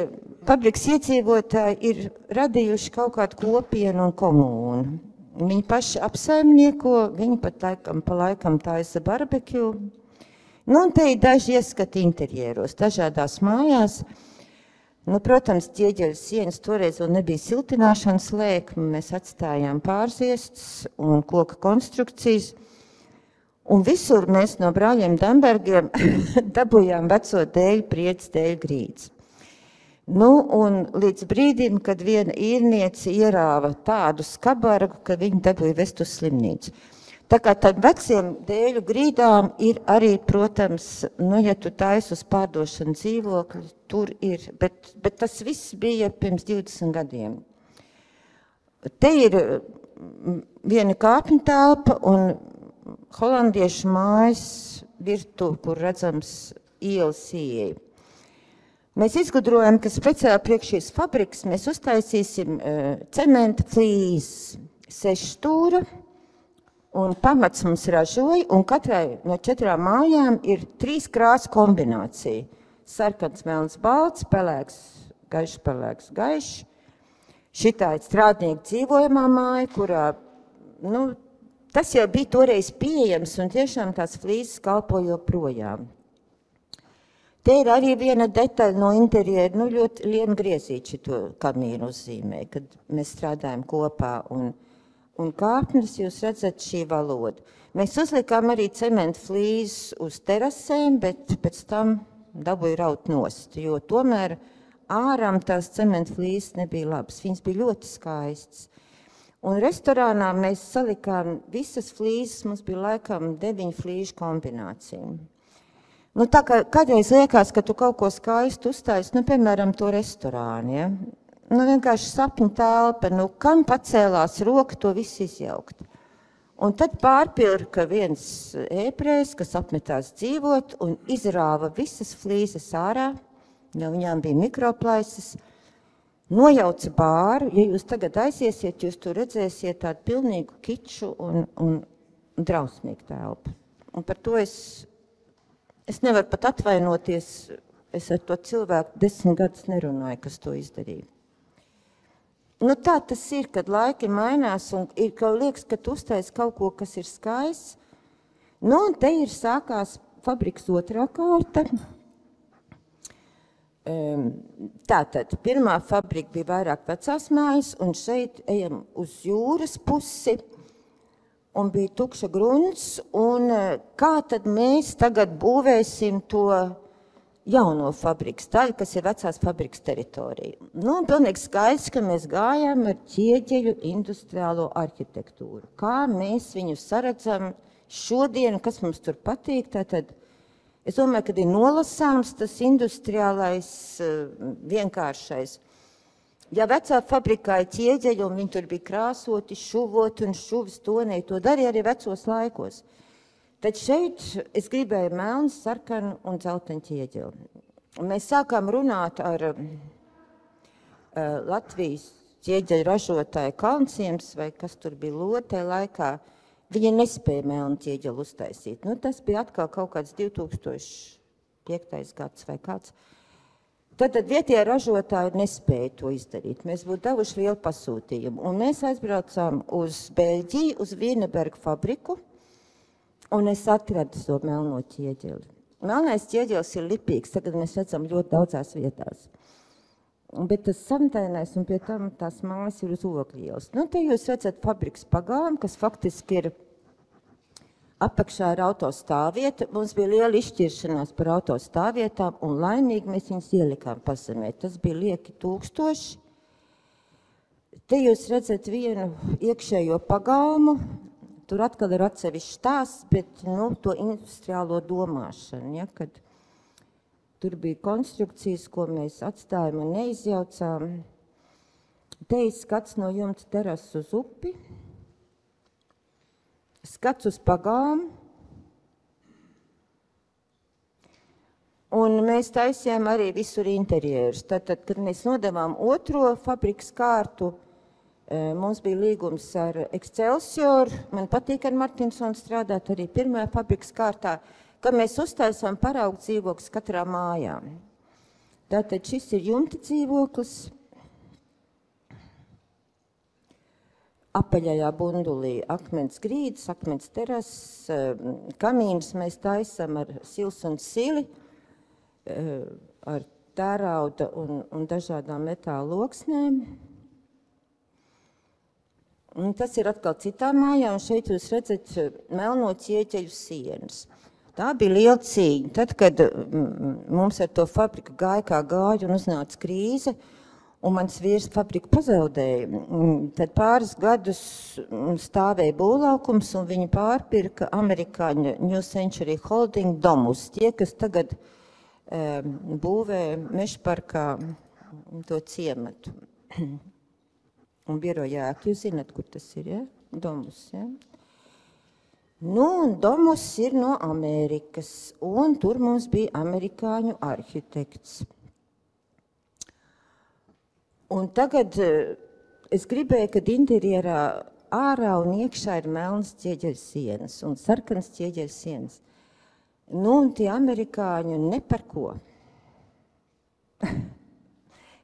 fabrikas iedzīvotāji ir radījuši kaut kādu kopienu un komūnu. Viņi paši apsaimnieko, viņi pat pa laikam taisa barbekju. Un te ir daži ieskati interjeros, dažādās mājās. Protams, ķieģeļu sienas toreiz vēl nebija siltināšanas lēkme, mēs atstājām pārziestas un koka konstrukcijas. Un visur mēs no brāļiem Dambergiem dabujām veco dēļu priedz, dēļu grīdzi. Un līdz brīdim, kad viena īrniece ierāva tādu skabargu, ka viņi dabūja vest uz slimnīcu. Tā kā tad veciem dēļu grīdām ir arī, protams, ja tu taisi uz pārdošanu dzīvokļi, tur ir, bet tas viss bija pirms 20 gadiem. Te ir viena kāpņu telpa un holandiešu mājas virtuve, kur redzams ielas ieeja. Mēs izgudrojam, ka speciāli priekš šīs fabrikas mēs uztaisīsim cementa flīzes 6 stūra, un pamats mums ražoja, un katrai no 4 mājām ir 3 krāsu kombinācija. Sarkans, melns, balts, pelēks, gaišs, pelēks, gaišs. Šitā ir strādnieku dzīvojamā māja, kurā, tas jau bija toreiz pieejams, un tiešām tās flīzes kalpo joprojām. Te ir arī viena detaļa no interjera, ļoti liena griezīte šito kamīnu uzzīmē, kad mēs strādājam kopā, un kāpnes jūs redzat šī valoda. Mēs uzlikām arī cementa flīzes uz terasēm, bet pēc tam dabūja raut nost, jo tomēr ārām tās cementa flīzes nebija labas, viņas bija ļoti skaistas. Un restorānā mēs salikām visas flīzes, mums bija laikam 9 flīžu kombinācija. Tā kā kādreiz liekas, ka tu kaut ko skaistu uztaisi, piemēram, to restorānu, ja? Vienkārši sapņu telpa, kam pacēlās roka to visu izjaukt. Un tad pārpilka viens ēprējs, kas apmetās dzīvot un izrāva visas flīzes ārā, jo viņām bija mikroplaisas, nojauca bāru, ja jūs tagad aiziesiet, jūs tur redzēsiet tādu pilnīgu kiču un drausmīgu telpu. Un par to es nevaru pat atvainoties, es ar to cilvēku 10 gadus nerunāju, kas to izdarīja. Tā tas ir, kad laiki mainās un ir, ka liekas, ka tu uztaisi kaut ko, kas ir skaists. Un te ir sākās fabrikas 2. kārta. Tātad, pirmā fabrika bija vairāk vecās mājas, un šeit ejam uz jūras pusi. un bija tukša grunts, un kā tad mēs tagad būvēsim to jauno fabrikas daļu, kas ir vecās fabrikas teritorija. Nu, un pilnīgi skaidrs, ka mēs gājām ar ķieģeļu industriālo arhitektūru. Kā mēs viņu saredzam šodien, kas mums tur patīk, tātad es domāju, ka ir nolasāms tas industriālais vienkāršais. Ja vecā fabrikā ir ķieģeļi, un viņi tur bija krāsoti, šuvoti un šuvis tonēji, to darīja arī vecos laikos. Tad šeit es gribēju melnu, sarkanu un dzeltenu ķieģeli. Mēs sākām runāt ar Latvijas ķieģeļu ražotāju Kalnciems, vai kas tur bija Lotē laikā. Viņi nespēja melnu ķieģeli uztaisīt. Nu, tas bija atkal kaut kāds 2005. Gads vai kāds. Tad vietie ražotāji nespēja to izdarīt. Mēs būtu devuši lielu pasūtījumu. Un mēs aizbraucām uz Beļģiju, uz Wienerberga fabriku, un es atradu to melno ķieģeli. Melnais ķieģelis ir lipīgs, tagad mēs redzam ļoti daudzās vietās. Bet tas samtainais, un pie tam tās mājas ir uz Ogļielas. Nu, te jūs redzat fabrikas pagalmu, kas faktiski ir apakšā ir autostāvvieta. Mums bija liela izšķiršanās par autostāvvietām, un laimīgi mēs viņus ielikām pazemē. Tas bija lieki 1000. Te jūs redzat vienu iekšējo pagalmu. Tur atkal ir atsevišķs stāsts, bet to industriālo domāšanu, ja, kad tur bija konstrukcijas, ko mēs atstājām un neizjaucām. Te ir skats no jumta terases uz upi, skats uz pagalmu, un mēs taisījām arī visur interjerus. Tātad, kad mēs nodevām otro fabrikas kārtu, mums bija līgums ar Excelsior, man patīk ar Martinsonu strādāt arī pirmajā fabrikas kārtā, ka mēs uztaisām paraugu dzīvoklis katrā mājā. Tātad šis ir jumta dzīvoklis. Apaļajā bundulī akmens grīdas, akmens terases, kamīnus mēs taisam ar sils un sili, ar tērauda un dažādām metāla loksnēm. Un tas ir atkal citā mājā, un šeit jūs redzat melno ķieģeļu sienas. Tā bija liela cīņa. Tad, kad mums ar to fabriku gāja kā gāja un uznāca krīze, un mans vīrs fabriku pazaudēja, tad pāris gadus stāvēja būvlaukums, un viņi pārpirka amerikāņu New Century Holding domus. Tie, kas tagad būvē Mežparkā to ciematu. Un birojā, jūs zināt, kur tas ir, ja? Domus, ja? Nu, un Domus ir no Amerikas, un tur mums bija amerikāņu arhitekts. Un tagad es gribēju, kad interjerā ārā un iekšā ir melnas ķieģeļu sienas un sarkanas ķieģeļu sienas. Nu, un tie amerikāņi ne par ko.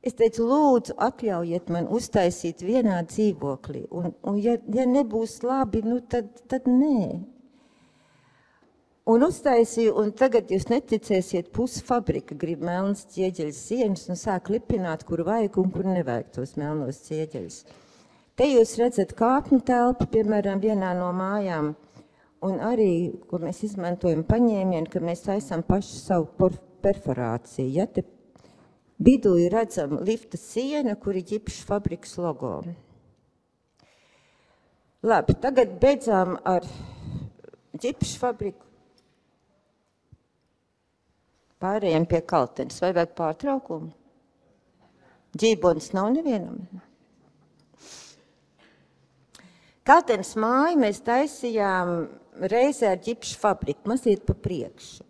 Es teicu, lūdzu, atļaujiet man uztaisīt vienā dzīvoklī, un ja nebūs labi, nu tad nē. Un uztaisīju, un tagad jūs neticēsiet, pusfabrika grib melnas ķieģeļu sienas un sāk lipināt, kur vajag un kur nevajag tos melnos ķieģeļus. Te jūs redzat kāpņu telpu, piemēram, vienā no mājām, un arī, ko mēs izmantojam paņēmienu, ka mēs taisām paši savu perforāciju. Ja, te vidū ir redzama lifta siena, kur ir ģipša fabrikas logo. Labi, tagad beidzām ar ģipša fabriku. Pārējiem pie Kaltenes. Vai vajag pārtraukumu? Ģībonis nav nevienam. Kaltenes māju mēs taisījām reizē ar ģipša fabriku, mazliet pa priekšu.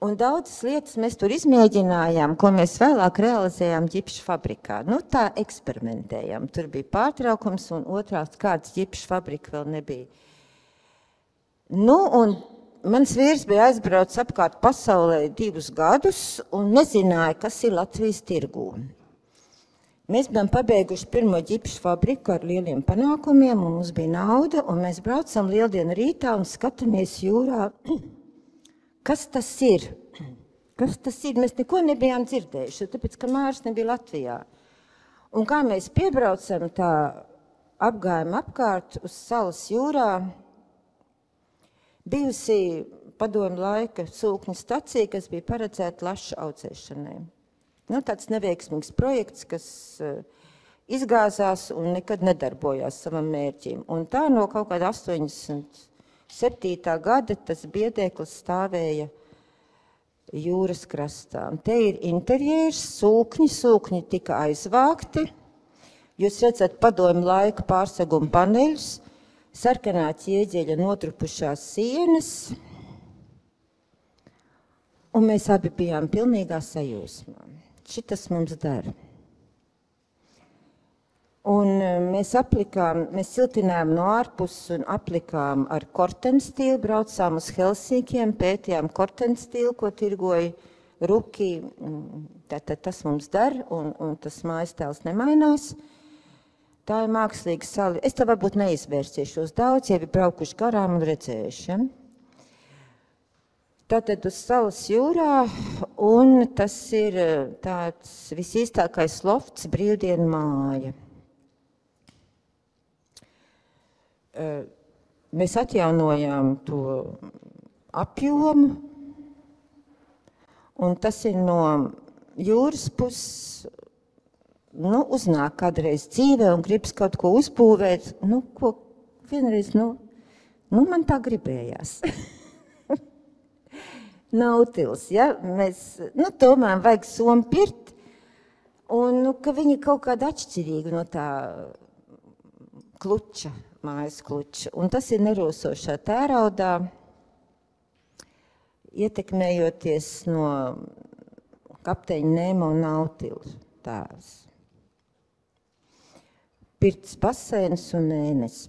Un daudzas lietas mēs tur izmēģinājām, ko mēs vēlāk realizējām ģipša fabrikā. Nu, tā eksperimentējām. Tur bija pārtraukums, un otrās kārtas ģipša fabrika vēl nebija. Nu, un mans vīrs bija aizbraucis apkārt pasaulē 2 gadus un nezināja, kas ir Latvijas tirgū. Mēs bijām pabeiguši pirmo ģipša fabriku ar lieliem panākumiem, un mums bija nauda, un mēs braucam lieldienu rītā un skatāmies jūrā. Kas tas ir? Kas tas ir? Mēs neko nebijām dzirdējuši, tāpēc, ka Māris nebija Latvijā. Un kā mēs piebraucam, tā apgājam apkārt uz salas jūrā, bijusi padomju laika sūkņu stacija, kas bija paredzēta lašu audzēšanai. Nu, tāds neveiksmīgs projekts, kas izgāzās un nekad nedarbojās savam mērķim. Un tā no kaut kāda 87. gada tas biedēklis stāvēja jūras krastā. Te ir interjērs, sūkņi tika aizvākti. Jūs redzat padomju laika pārseguma paneļus, sarkanā ķieģeļa notrupušās sienas, un mēs abi bijām pilnīgā sajūsmā. Šitas mums dara. Un mēs siltinājām no ārpuses un aplikām ar kortenstilu, braucām uz Helsinkiem, pētījām kortenstilu, ko tirgoja Ruki. Tātad tas mums dara, un tas mājastēls nemainās. Tā ir mākslīga sala. Es te varbūt neizvērsīšos daudz, ja ir braukuši garām un redzējuši. Ja? Tātad uz salas jūrā, un tas ir tāds visīstākais lofts, brīvdienu māja. Mēs atjaunojām to apjomu, un tas ir no jūras puses, nu, uznāk kādreiz dzīvē un gribas kaut ko uzbūvēt, nu, ko vienreiz, nu, man tā gribējās. Nautils, ja, mēs, nu, tomēr vajag somu pirt, un, nu, ka viņi kaut kāda atšķirīga no tā kluča, mājas kluča, un tas ir nerosošā tēraudā, ietekmējoties no kapteiņa Nemo un Nautilu tēvs. Pirts baseins un ēnes.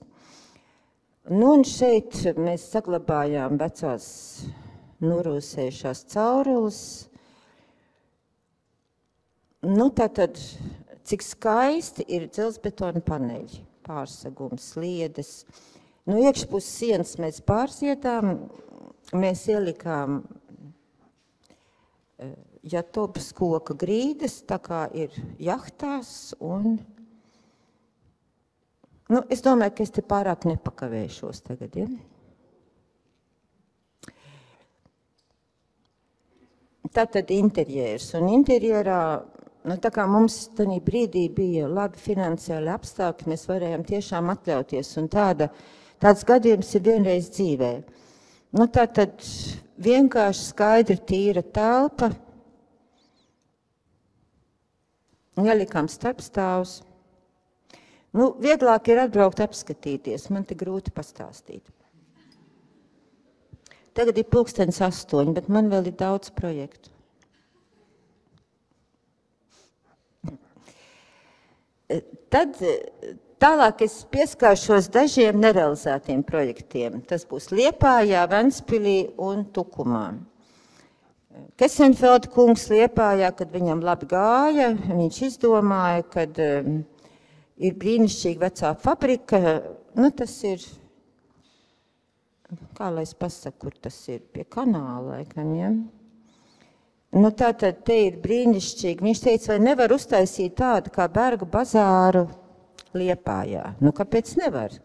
Nu, un šeit mēs saglabājām vecās norūsējušās caurules. Nu, tātad, cik skaisti ir dzelzbetona paneļi, pārsegums, sliedes. Nu, iekšpus sienas mēs pārsietām, mēs ielikām jatobas koka grīdas, tā kā ir jahtās, un, nu, es domāju, ka es te pārāk nepakavēšos tagad, ja? Tātad interjērs, un interjerā, nu, tā kā mums tādā brīdī bija labi finansiāli apstākļi, mēs varējām tiešām atļauties, un tāds gadījums ir vienreiz dzīvē. Nu, tātad vienkārši skaidra, tīra telpa, ielikām starpstāvus. Nu, vieglāk ir atbraukt apskatīties, man te grūti pastāstīt. Tagad ir 7:08, bet man vēl ir daudz projektu. Tad tālāk es pieskāršos dažiem nerealizētiem projektiem. Tas būs Liepājā, Ventspilī un Tukumā. Kesenfelda kungs Liepājā, kad viņam labi gāja, viņš izdomāja, kad ir brīnišķīga vecā fabrika, nu tas ir, kā lai es pasaku, kur tas ir, pie kanāla, laikam, ja? Nu tātad te ir brīnišķīgi. Viņš teica, vai nevar uztaisīt tādu kā Bergu bazāru Liepājā? Nu, kāpēc nevar?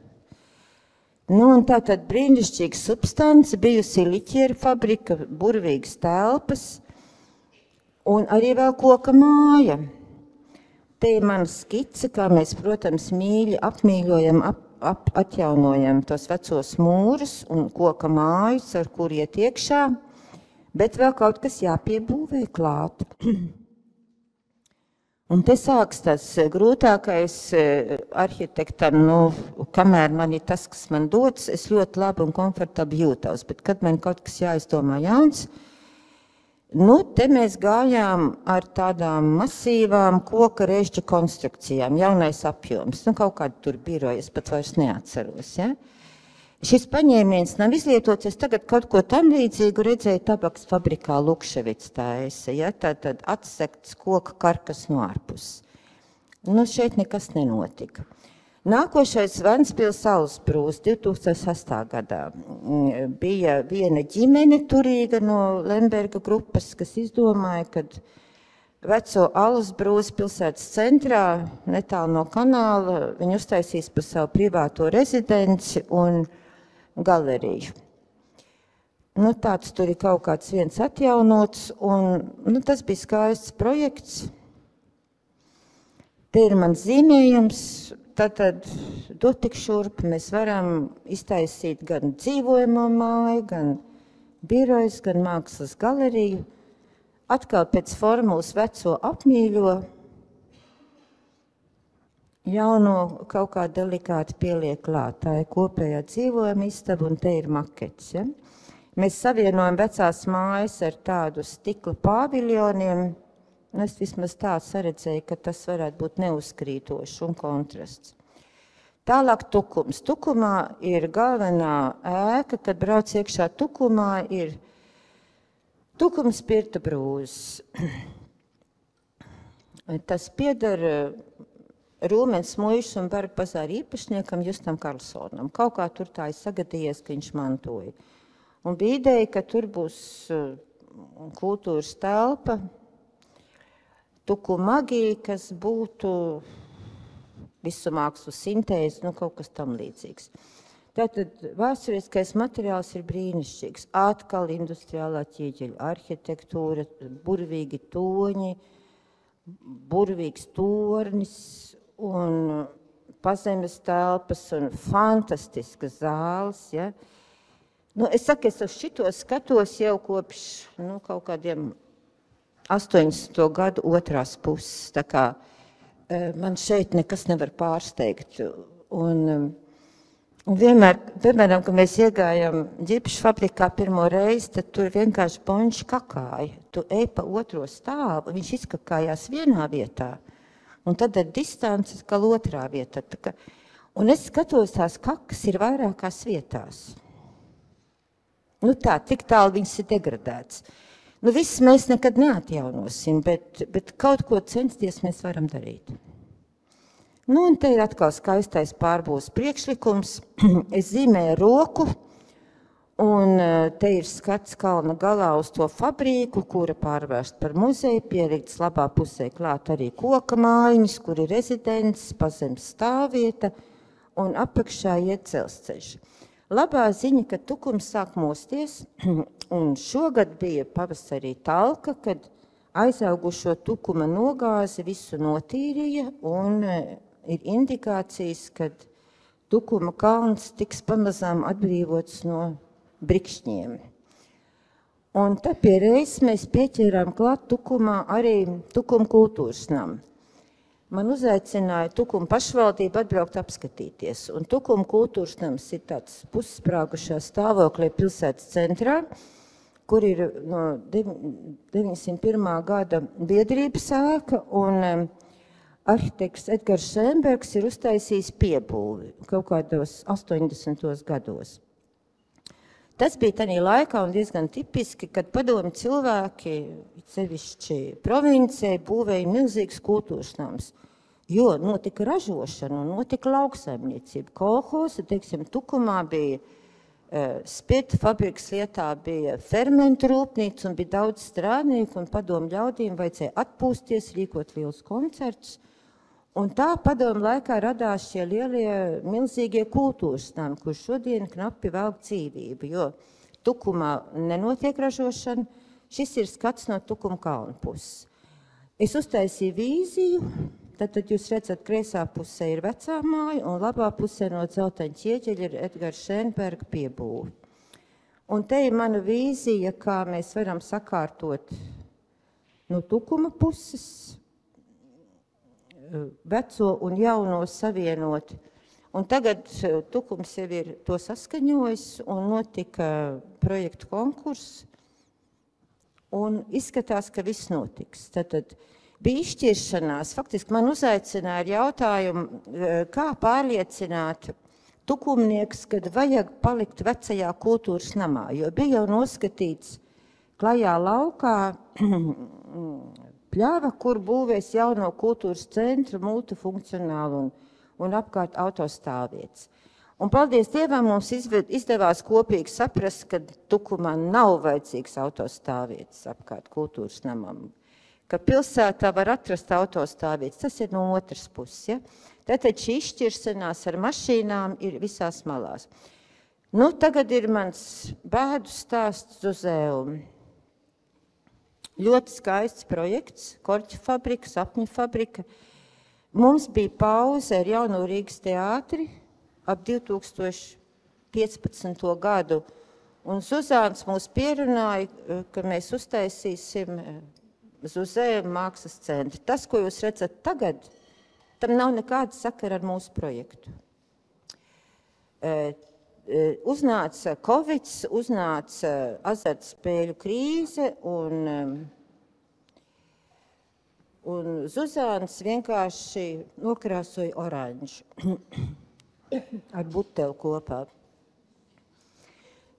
Nu, un tātad brīnišķīga substance, bijusi liķieru fabrika, burvīgas telpas, un arī vēl koka māja. Te ir mana skice, kā mēs, protams, mīļi apmīļojam, atjaunojam tos vecos mūrus un koka mājas, ar kur iet iekšā, bet vēl kaut kas jāpiebūvē klāt. Un te sāks tas grūtākais arhitektam, nu, kamēr man ir tas, kas man dots, es ļoti labi un komfortabli jūtos, bet kad man kaut kas jāizdomā jauns, nu, te mēs gājām ar tādām masīvām koka režģa konstrukcijām, jaunais apjoms, nu, kaut kādu tur biroju, es pat vairs neatceros, ja? Šis paņēmiens nav izlietots, es tagad kaut ko tam līdzīgu redzēju tabaks fabrikā Lukševics taisa, ja? Tātad atsekts koka karkas no ārpuses. Nu, šeit nekas nenotika. Nākošais Ventspils Saulsbrūs 2008. gadā. Bija viena ģimene turīga no Lemberga grupas, kas izdomāja, kad veco Alusbrūs pilsētas centrā, netālu no kanāla, viņi uztaisīs par savu privāto rezidenci un galeriju. Nu, tāds tur ir kaut kāds viens atjaunots, un tas bija skaists projekts. Te ir mans zīmējums, tad dot tik šurp, mēs varam iztaisīt gan dzīvojamo māju, gan birojas, gan mākslas galeriju. Atkal pēc formulas veco apmīļo, jauno kaut kā delikāti pieliek klāt. Tā ir kopējā dzīvojuma istaba, un te ir makets, ja? Mēs savienojam vecās mājas ar tādu stikla paviljoniem. Es vismaz tā saredzēju, ka tas varētu būt neuzkrītošs un kontrasts. Tālāk Tukums. Tukumā ir galvenā ēka, kad brauc iekšā Tukumā, ir Tukums Pirta brūzes. Tas pieder Rūmens muižas un Barga bazāra īpašniekam Justam Karlsonam. Kaut kā tur tā ir sagadījies, ka viņš mantoja. Un bija ideja, ka tur būs kultūras telpa, Tukumagija, kas būtu visu mākslu sintēzi, kaut kas tam līdzīgs. Tātad vēsturiskais materiāls ir brīnišķīgs. Atkal industriālā ķieģeļa arhitektūra, burvīgi toņi, burvīgs tornis un pazemes telpas un fantastiskas zāles, ja. Es saku, es uz šito skatos jau kopš kaut kādiem 80. gadu otrās puses. Tā kā man šeit nekas nevar pārsteigt. Un vienmēr, piemēram, kad mēs iegājām ģipšu fabrikā pirmo reizi, tad tur vienkārši Boņš kakāja. Tu ej pa otro stāvu, viņš izkakājās vienā vietā. Un tad ar distanci atkal otrā vietā. Un es skatos, tās kakas ir vairākās vietās. Tā, tik tālu viņas ir degradēts. Viss mēs nekad neatjaunosim, bet kaut ko censties mēs varam darīt. Un te ir atkal skaistais pārbūves priekšlikums. Es zīmēju roku, un te ir skats kalna galā uz to fabriku, kura pārvērst par muzeju, pierikts labā pusē klāt arī koka mājiņas, kur ir rezidents, pazemes stāvvieta, un apakšā iet dzelzceļš. Labā ziņa, ka Tukums sāk mosties, un šogad bija pavasarī talka, kad aizaugušo Tukuma nogāzi visu notīrīja, un ir indikācijas, ka Tukuma kalns tiks pamazām atbrīvots no brikšņiem. Un te pie reizes mēs pieķērām klāt Tukumā arī Tukuma kultūras namu. Man uzaicināja Tukuma pašvaldība atbraukt apskatīties. Un Tukuma kultūras nams ir tāds pussprāgušā stāvoklī pilsētas centrā, kur ir no 901. gada biedrības ēka, un arhitekts Edgars Šēnbergs ir uztaisījis piebūvi kaut kādos 80. gados. Tas bija tādā laikā un diezgan tipiski, kad padomju cilvēki, sevišķi provincē, būvēja milzīgs kultūras nams. Jo notika ražošana un notika lauksaimniecība. Kolhosi, teiksim, Tukumā bija spirta fabrikas lietā, bija fermentu rūpnīca un bija daudz strādnieku, un padomju ļaudīm vajadzēja atpūsties, rīkot lielus koncertus. Un tā padomju laikā radās šie lielie milzīgie kultūras nami, kur šodien knapi velk dzīvību, jo Tukumā nenotiek ražošana. Šis ir skats no Tukuma kalna puses. Es uztaisīju vīziju. Tad jūs redzat, kreisā pusē ir vecā māja, un labā pusē no dzelteņa ķieģeļa ir Edgara Šēnberga piebūve. Un te ir mana vīzija, kā mēs varam sakārtot no Tukuma puses, veco un jauno savienot. Un tagad Tukums jau ir to saskaņojis, un notika projektu konkurss, un izskatās, ka viss notiks. Tad bija izšķiršanās. Faktiski man uzaicināja ar jautājumu, kā pārliecināt tukumnieks, kad vajag palikt vecajā kultūras namā, jo bija jau noskatīts klajā laukā pļava, kur būvēs jauno kultūras centru multifunkcionālu un apkārt autostāvvietas. Un paldies Dievam, mums izdevās kopīgi saprast, ka Tukumā nav vajadzīgs autostāvvietas apkārt kultūras namam. Ka pilsētā var atrast autostāvvietas, tas ir no otras puses. Ja? Tātad šī izšķiršanās ar mašīnām ir visās malās. Nu, tagad ir mans bēdu stāsts Zuzēum. Ļoti skaists projekts, korķa fabrika, sapņu fabrika. Mums bija pauze ar Jauno Rīgas teātri ap 2015. gadu. Un Zuzāns mūs pierunāja, ka mēs uztaisīsim Zuzēum mākslas centru. Tas, ko jūs redzat tagad, tam nav nekāda sakara ar mūsu projektu. Uznāca Covid, uznāca azartspēļu krīze, un Zuzāns vienkārši nokrāsoja oranžu ar buteli kopā.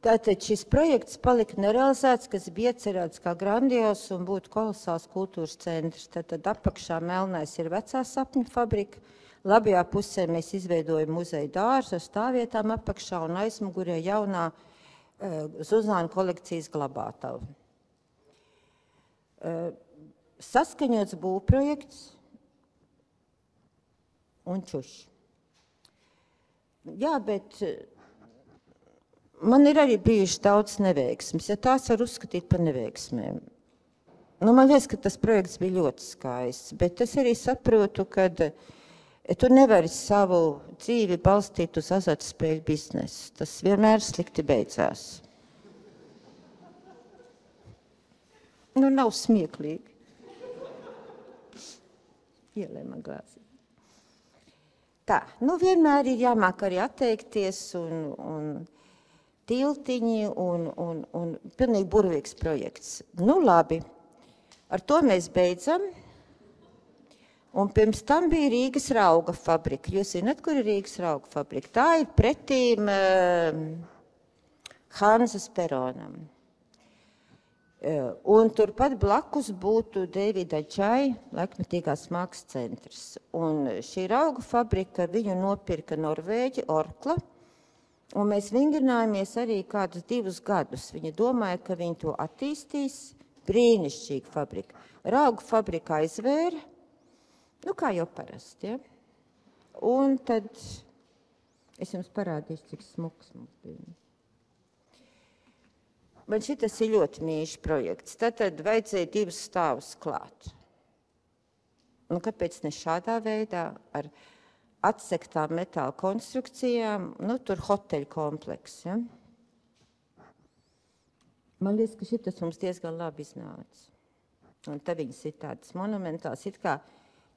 Tātad šis projekts palika nerealizēts, kas bija iecerēts kā grandios un būtu kolosāls kultūras centrs. Tātad apakšā melnais ir vecā sapņu fabrika, labajā pusē mēs izveidojam muzeju dārzu ar stāvvietām apakšā un aizmugurē jaunā Zuzāna kolekcijas glabātava. Saskaņots būvprojekts un čuši. Jā, bet man ir arī bijuši daudz neveiksmes, ja tās var uzskatīt par neveiksmēm. Nu, man liekas, ka tas projekts bija ļoti skaists, bet es arī saprotu, ka tu nevari savu dzīvi balstīt uz azartspēļu biznesu. Tas vienmēr slikti beidzās. Nu, nav smieklīgi. Ielē man glāzi. Tā, nu vienmēr ir jāmāk arī atteikties un tiltiņi un pilnīgi burvīgs projekts. Nu labi, ar to mēs beidzam. Un pirms tam bija Rīgas rauga fabrika. Jūs zināt, kur ir Rīgas rauga fabrika? Tā ir pretīm Hanzas peronam. Un turpat blakus būtu Davida Džai laikmetīgās mākslas centrs. Un šī rauga fabrika viņu nopirka Norvēģi, Orkla. Un mēs vingrinājāmies arī kādus 2 gadus. Viņi domāja, ka viņi to attīstīs. Brīnišķīga fabrika. Rauga fabrika aizvēra, nu kā jau parasti, ja? Un tad es jums parādīšu, cik smuks mums bija. Man šitas ir ļoti mīļš projekts. Tad vajadzēja 2 stāvus klāt. Nu, kāpēc ne šādā veidā ar atsektām metāla konstrukcijām, nu, tur hoteļu kompleks, ja? Man liekas, ka šitas mums diezgan labi iznāca. Un te viņas ir tādas monumentāls, it kā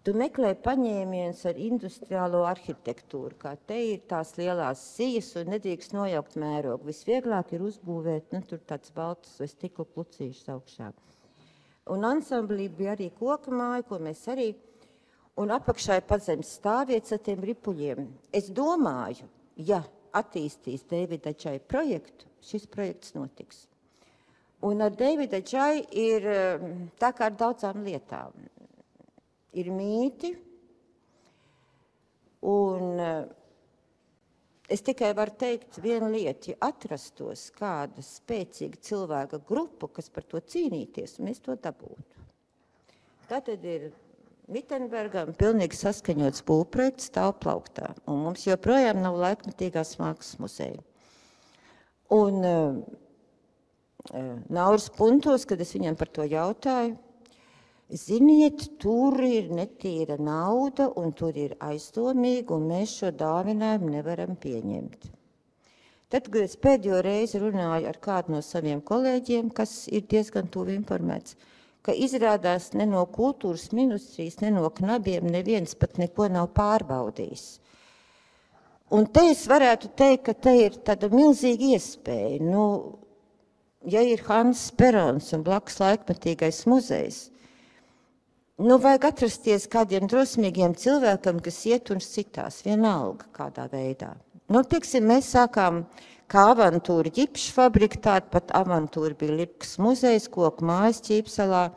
tu meklē paņēmiens ar industriālo arhitektūru, kā te ir tās lielās sijas un nedrīkst nojaukt mērogu. Visvieglāk ir uzbūvēt, nu, tur tāds baltas vai stikla plucīšas augšā. Un ansamblī bija arī koka māja, ko mēs arī, un apakšā ir pazemes stāvvietas ar tiem ripuļiem. Es domāju, ja attīstīs Davida Džai projektu, šis projekts notiks. Un ar Davida Džai ir tā kā ar daudzām lietām. Ir mīti, un es tikai varu teikt vienu lietu, ja atrastos kāda spēcīga cilvēka grupa, kas par to cīnīties, mēs to dabūtu. Tātad ir Vittenbergam pilnīgi saskaņots būvprojekts stāv plauktā, un mums joprojām nav laikmetīgās mākslas muzeja. Un Nauras Puntos, kad es viņam par to jautāju, ziniet, tur ir netīra nauda un tur ir aizdomīgi, un mēs šo dāvinājumu nevaram pieņemt. Tad, kad es pēdējo reizi runāju ar kādu no saviem kolēģiem, kas ir diezgan tuvi informēts, ka izrādās ne no kultūras ministrijas, ne no knabiem neviens pat neko nav pārbaudījis. Un te es varētu teikt, ka te ir tāda milzīga iespēja. Nu, ja ir Hanzas perons un blakus laikmetīgais muzejs, nu, vajag atrasties kādiem drosmīgiem cilvēkam, kas iet un citās, vienalga kādā veidā. Nu, teiksim, mēs sākām kā avantūra ģipšu fabrika, tāda pat avantūra bija Lipkas muzejs, koku mājas Ķīpsalā,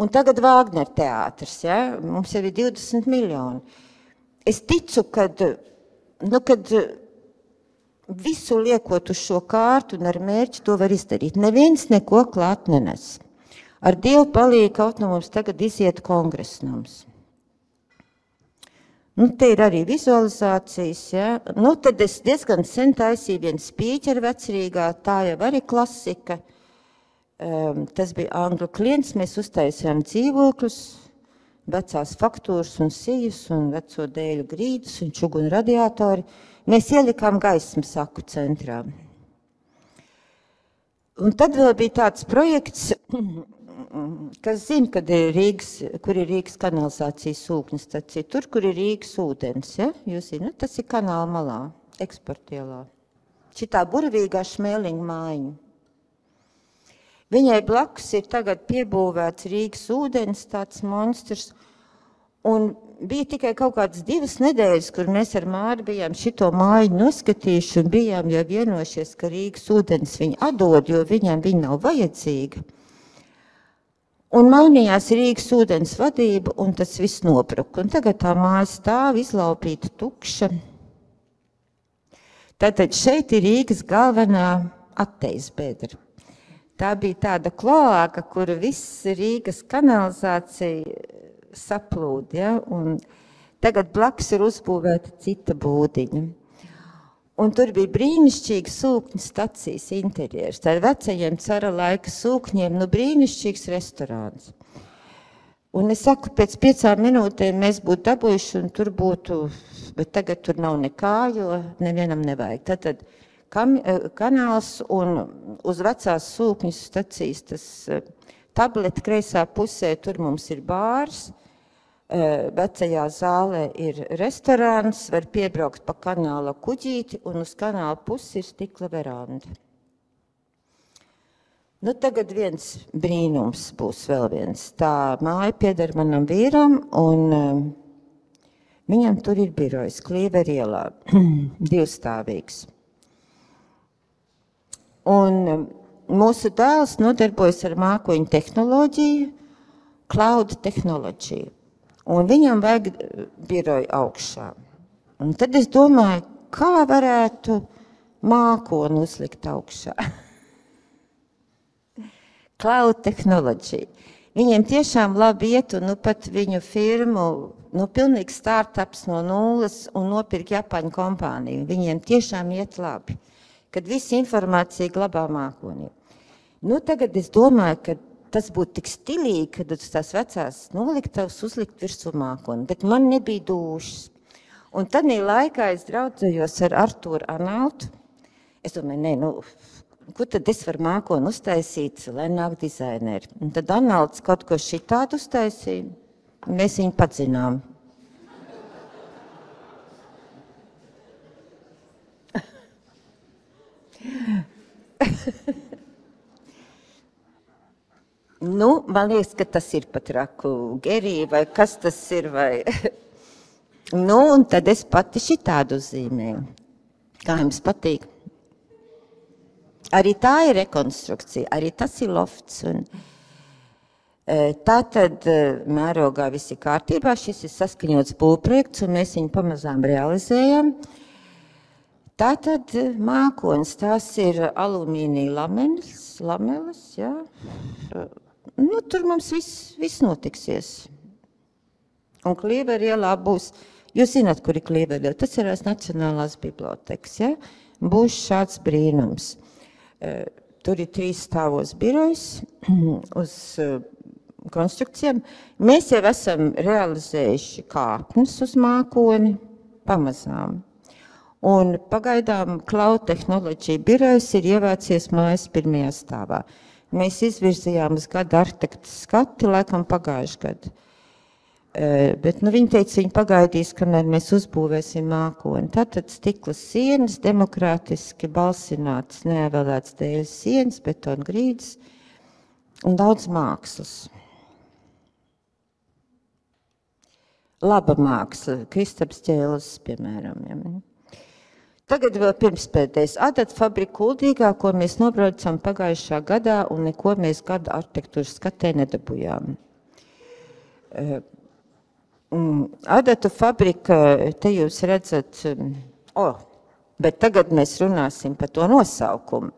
un tagad Vāgner teātrs, ja? Mums jau ir 20 miljoni. Es ticu, kad visu liekot uz šo kārtu un ar mērķi to var izdarīt. Neviens neko klāt nenes. Ar Dievu palīgu kaut no mums tagad iziet kongresnams. Nu, te ir arī vizualizācijas, ja. Nu, tad es diezgan sen taisīju vienu spīķeru Vecrīgā, tā jau arī klasika. Tas bija angļu klients, mēs uztaisījām dzīvokļus, vecās faktūras un sijas un veco dēļu grīdus un čugunu radiatori. Mēs ielikām gaismas aku centrā. Un tad vēl bija tāds projekts, kas zina, kad kur ir Rīgas kanalizācijas sūkņas stacija, tur, kur ir Rīgas ūdens, ja? Jūs zināt, tas ir kanāla malā, eksportielā. Šitā burvīgā Šmēliņa mājiņa. Viņai blakus ir tagad piebūvēts Rīgas ūdens, tāds monstrs, un bija tikai kaut kādas 2 nedēļas, kur mēs ar Māri bijām šito māju noskatījuši un bijām jau vienojušies, ka Rīgas ūdens viņu atdod, jo viņam viņa nav vajadzīga. Un mainījās Rīgas ūdens vadība, un tas viss nobruka. Un tagad tā māja stāv izlaupīta tukša. Tātad šeit ir Rīgas galvenā attejas bedra. Tā bija tāda kloāka, kur viss Rīgas kanalizācija saplūd, ja? Un tagad blakus ir uzbūvēta cita būdiņa. Un tur bija brīnišķīga sūkņu stacijas interjers. Tā ir vecajiem cara laika sūkņiem, nu brīnišķīgs restorāns. Un es saku, pēc 5 minūtēm mēs būtu dabūjuši un tur būtu, bet tagad tur nav nekā, jo nevienam nevajag. Tātad kanāls un uz vecās sūkņu stacijas tas tableta kreisā pusē, tur mums ir bārs, vecajā zālē ir restorāns, var piebraukt pa kanāla kuģīti un uz kanāla pusi ir stikla veranda. Nu, tagad viens brīnums būs vēl viens. Tā māja pieder manam vīram un viņam tur ir birojs Klīver ielā, 2-stāvīgs. Un mūsu dēls nodarbojas ar mākoņu tehnoloģiju, cloud tehnoloģiju. Un viņam vajag biroju augšā. Un tad es domāju, kā varētu mākoni uzlikt augšā. Cloud tehnoloģija. Viņiem tiešām labi iet, un nu pat viņu firmu, nu pilnīgi startups no nulles un nopirka Japāņu kompāniju. Viņiem tiešām iet labi, kad visa informācija glabā mākonī. Nu, tagad es domāju, ka tas būtu tik stilīgi, kad uz tās vecās noliktavas uzlikt virsū mākoni, bet man nebija dūšas. Un tad laikā es draudzējos ar Artūru Arnautu. Es domāju, nē, nu, kur tad es varu mākoni uztaisīt, lai nāk dizaineri? Un tad Arnauts kaut ko šitādu uztaisīja, mēs viņu padzinām. Nu, man liekas, ka tas ir pat raku gerī, vai kas tas ir, vai... Nu, un tad es pati šitādu uzzīmēju. Kā jums patīk? Arī tā ir rekonstrukcija, arī tas ir lofts. Un, tā tad mērogā viss ir kārtībā, šis ir saskaņots būvprojekts, un mēs viņu pamazām realizējam. Tātad mākonis, tās ir alumīnija lameles, jā. Nu, tur mums viss notiksies. Un Klīver ielā būs, jūs zināt, kur ir Klīver ielā, tas ir Nacionālās bibliotēkas, ja? Būs šāds brīnums. Tur ir 3 stāvos birojs uz konstrukcijām. Mēs jau esam realizējuši kāpnes uz mākoni pamazām. Un pagaidām cloud tehnoloģija birojs ir ievācies mājas 1. stāvā. Mēs izvirzījām uz gada arhitekta skati, laikam pagājuši gadu. Bet nu, viņi teica, viņi pagaidīs, kamēr mēs uzbūvēsim mākoni. Tātad stikla sienas, demokrātiski balsinātas, nevēlēts dēļ sienas, betona grīdas un daudz mākslas. Laba māksla, Kristaps Ķēlis, piemēram. Ja. Tagad vēl pirmspēdējais adata fabrika Kuldīgā, ko mēs nobraucām pagājušā gadā un neko mēs gada arhitektūras skatē nedabujām. Adatu fabrika, te jūs redzat, bet tagad mēs runāsim par to nosaukumu.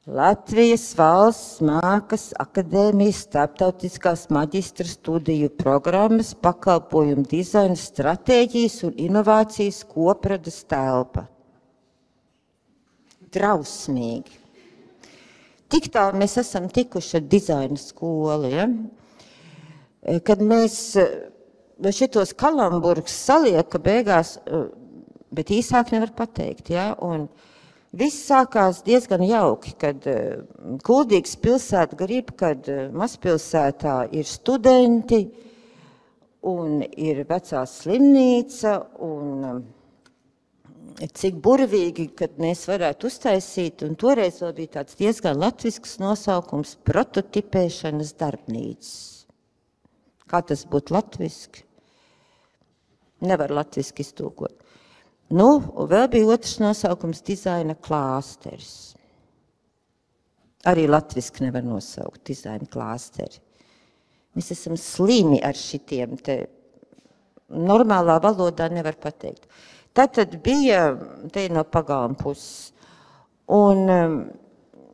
Latvijas valsts mākslas akadēmijas starptautiskās maģistra studiju programmas pakalpojumu dizaina stratēģijas un inovācijas kopradas telpa. Drausmīgi. Tik tā mēs esam tikuši ar dizaina skolu, ja? Kad mēs šitos kalamburgus salieka beigās, bet īsāk nevar pateikt, ja? Un viss sākās diezgan jauki, kad Kuldīgas pilsēta grib, kad mazpilsētā ir studenti un ir vecā slimnīca un cik burvīgi, kad mēs varētu uztaisīt, un toreiz vēl bija tāds diezgan latvisks nosaukums prototipēšanas darbnīcas. Kā tas būtu latviski? Nevar latviski iztūkot. Nu, vēl bija otrs nosaukums dizaina klāsteris. Arī latviski nevar nosaukt dizaina klāsteri. Mēs esam slimi ar šitiem te normālā valodā nevar pateikt. Tātad bija te no pagalma puses. Un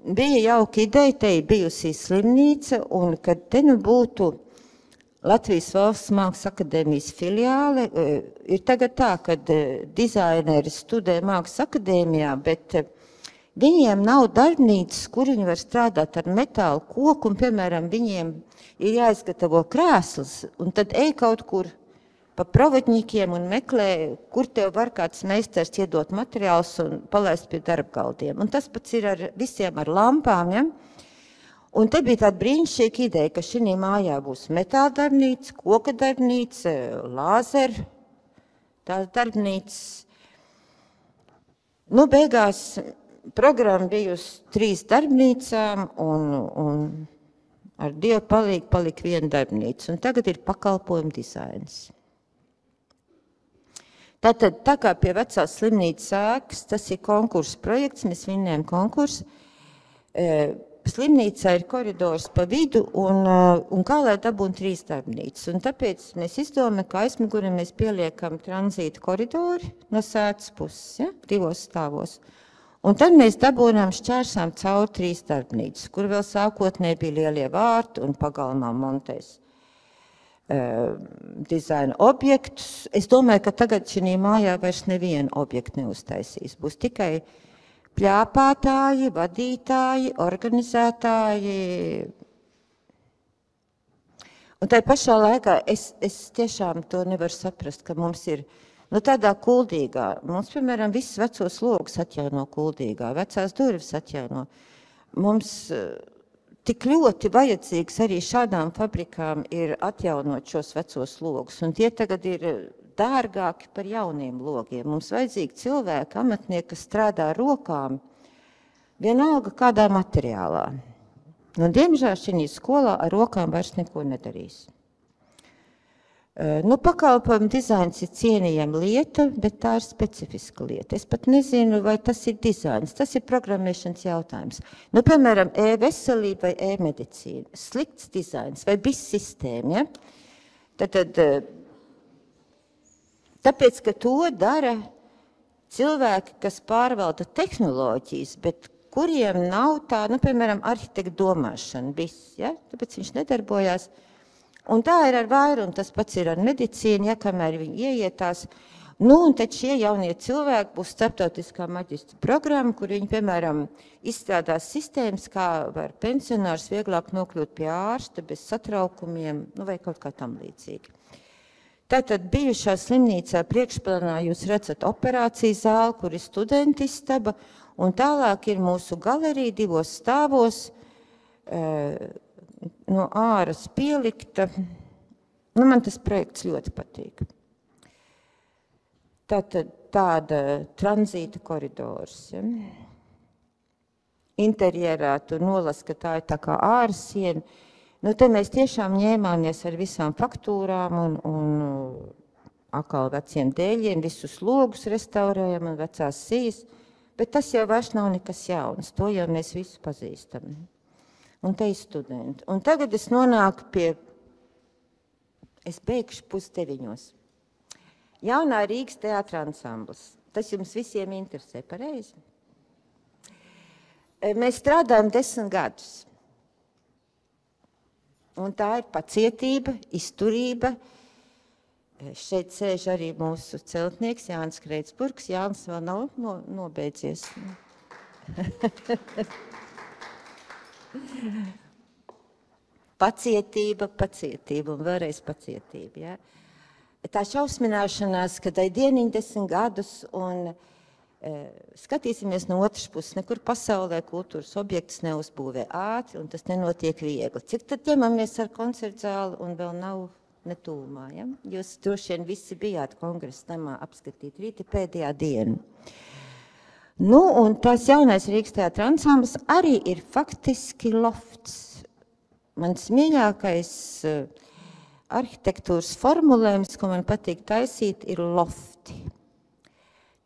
bija jauka ideja, te bijusī slimnīca, un kad te nu būtu Latvijas valsts mākslas akadēmijas filiāle, ir tagad tā, kad dizaineri studē mākslas akadēmijā, bet viņiem nav darbnīcas, kur viņi var strādāt ar metālu koku, un, piemēram, viņiem ir jāizgatavo krēsls, un tad ej kaut kur pa provodņikiem un meklē, kur tev var kāds meistars iedot materiālus un palaist pie darbgaldiem. Un tas pats ir ar visiem ar lampām, ja? Un te bija tāda brīnišķīga ideja, ka šī mājā būs metāla darbnīca, koka darbnīca, lāzeru tās darbnīcas. Nu, beigās programma bija uz 3 darbnīcām un ar Dievu palika viena darbnīca. Un tagad ir pakalpojumu dizains. Tātad, tā kā pie vecās slimnīcas ēkas, tas ir konkursa projekts, mēs vinnējam konkursu. Slimnīcā ir koridors pa vidu un kā lai dabūtu 3 darbnīcas. Un tāpēc mēs izdomājam, ka aizmugurē mēs pieliekam tranzīta koridori no sētas puses, ja, 2 stāvos. Un tad mēs dabūnām šķērsām cauri 3 darbnīcas, kur vēl sākotnēji bija lielie vārti un pagalmā montēs dizaina objektus. Es domāju, ka tagad šī mājā vairs nevienu objektu neuztaisīs. Būs tikai pļāpātāji, vadītāji, organizētāji. Un tai pašā laikā es tiešām to nevaru saprast, ka mums ir tādā Kuldīgā. Mums, piemēram, visus vecos logus atjauno Kuldīgā, vecās durvis atjauno. Mums tik ļoti vajadzīgs arī šādām fabrikām ir atjaunot šos vecos logus. Un tie tagad ir dārgāki par jauniem logiem. Mums vajadzīgi cilvēki, amatnieki, kas strādā rokām, vienalga kādā materiālā. Nu, diemžēl šī skolā ar rokām vairs neko nedarīs. Nu, pakalpojumu dizains ir cienījama lieta, bet tā ir specifiska lieta. Es pat nezinu, vai tas ir dizains, tas ir programmēšanas jautājums. Nu, piemēram, e-veselība vai e-medicīna. Slikts dizains vai BIS sistēma, ja? Tāpēc, ka to dara cilvēki, kas pārvalda tehnoloģijas, bet kuriem nav tā, nu, piemēram, arhitekta domāšana, BIS, ja? Tāpēc viņš nedarbojās. Un tā ir ar vairu, un tas pats ir ar medicīnu, ja kamēr viņi ieietās. Nu, un tad šie jaunie cilvēki būs starptautiskā maģistra programma, kur viņi, piemēram, izstrādās sistēmas, kā var pensionārs vieglāk nokļūt pie ārsta bez satraukumiem, nu, vai kaut kā tam līdzīgi. Tātad bijušā slimnīcā priekšplānā jūs redzat operāciju zāli, kur ir studenti istaba, un tālāk ir mūsu galerija 2 stāvos, no āras pielikta. Nu, man tas projekts ļoti patīk. Tātad tāda tranzīta koridors. Ja? Interjerā tu nolas, ka tā ir tā kā āras siena. Nu, te mēs tiešām ņēmāmies ar visām faktūrām un atkal veciem dēļiem, visus logus restaurējam un vecās sijas, bet tas jau vairs nav nekas jauns, to jau mēs visu pazīstam. Un te ir studenti. Un tagad es nonāku pie, es beigšu 8:30. Jaunā Rīgas teātra ansamblis. Tas jums visiem interesē, pareizi? Mēs strādājam 10 gadus. Un tā ir pacietība, izturība. Šeit sēž arī mūsu celtnieks Jānis Kreitsburgs. Jānis vēl nav nobeidzies. Pacietība un vēlreiz pacietība. Ja? Tā šausmināšanās, kad ir 90 gadus un skatīsimies no otras puses, nekur pasaulē kultūras objektus neuzbūvē ātri un tas nenotiek viegli. Cik tad ķemamies ar koncertzāli un vēl nav netūmā, ja? Jūs droši vien visi bijāt kongresa namā apskatīt rīti pēdējā dienu. Nu, un tās jaunais Rīgas teātra ansamblis arī ir faktiski lofts. Mans mīļākais arhitektūras formulējums, ko man patīk taisīt, ir lofti.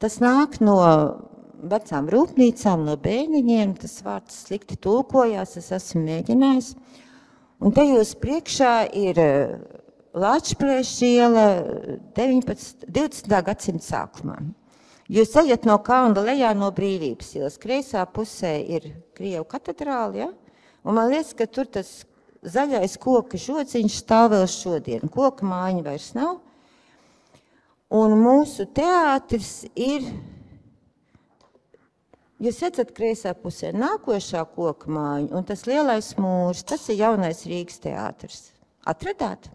Tas nāk no vecām rūpnīcām, no bēniņiem, tas vārds slikti tulkojās, es esmu mēģinājis. Un te jūs priekšā ir Lāčplēša iela 20. gadsimta sākumā. Jūs ejat no kalna lejā no Brīvības ielas, kreisā pusē ir Krievu katedrāle, ja? Un man liekas, ka tur tas zaļais koka žodziņš stāv vēl šodien, koka mājiņa vairs nav. Un mūsu teātris ir, jūs redzat kreisā pusē, nākošā koka mājiņa, un tas lielais mūrs, tas ir jaunais Rīgas teātris. Atradāt?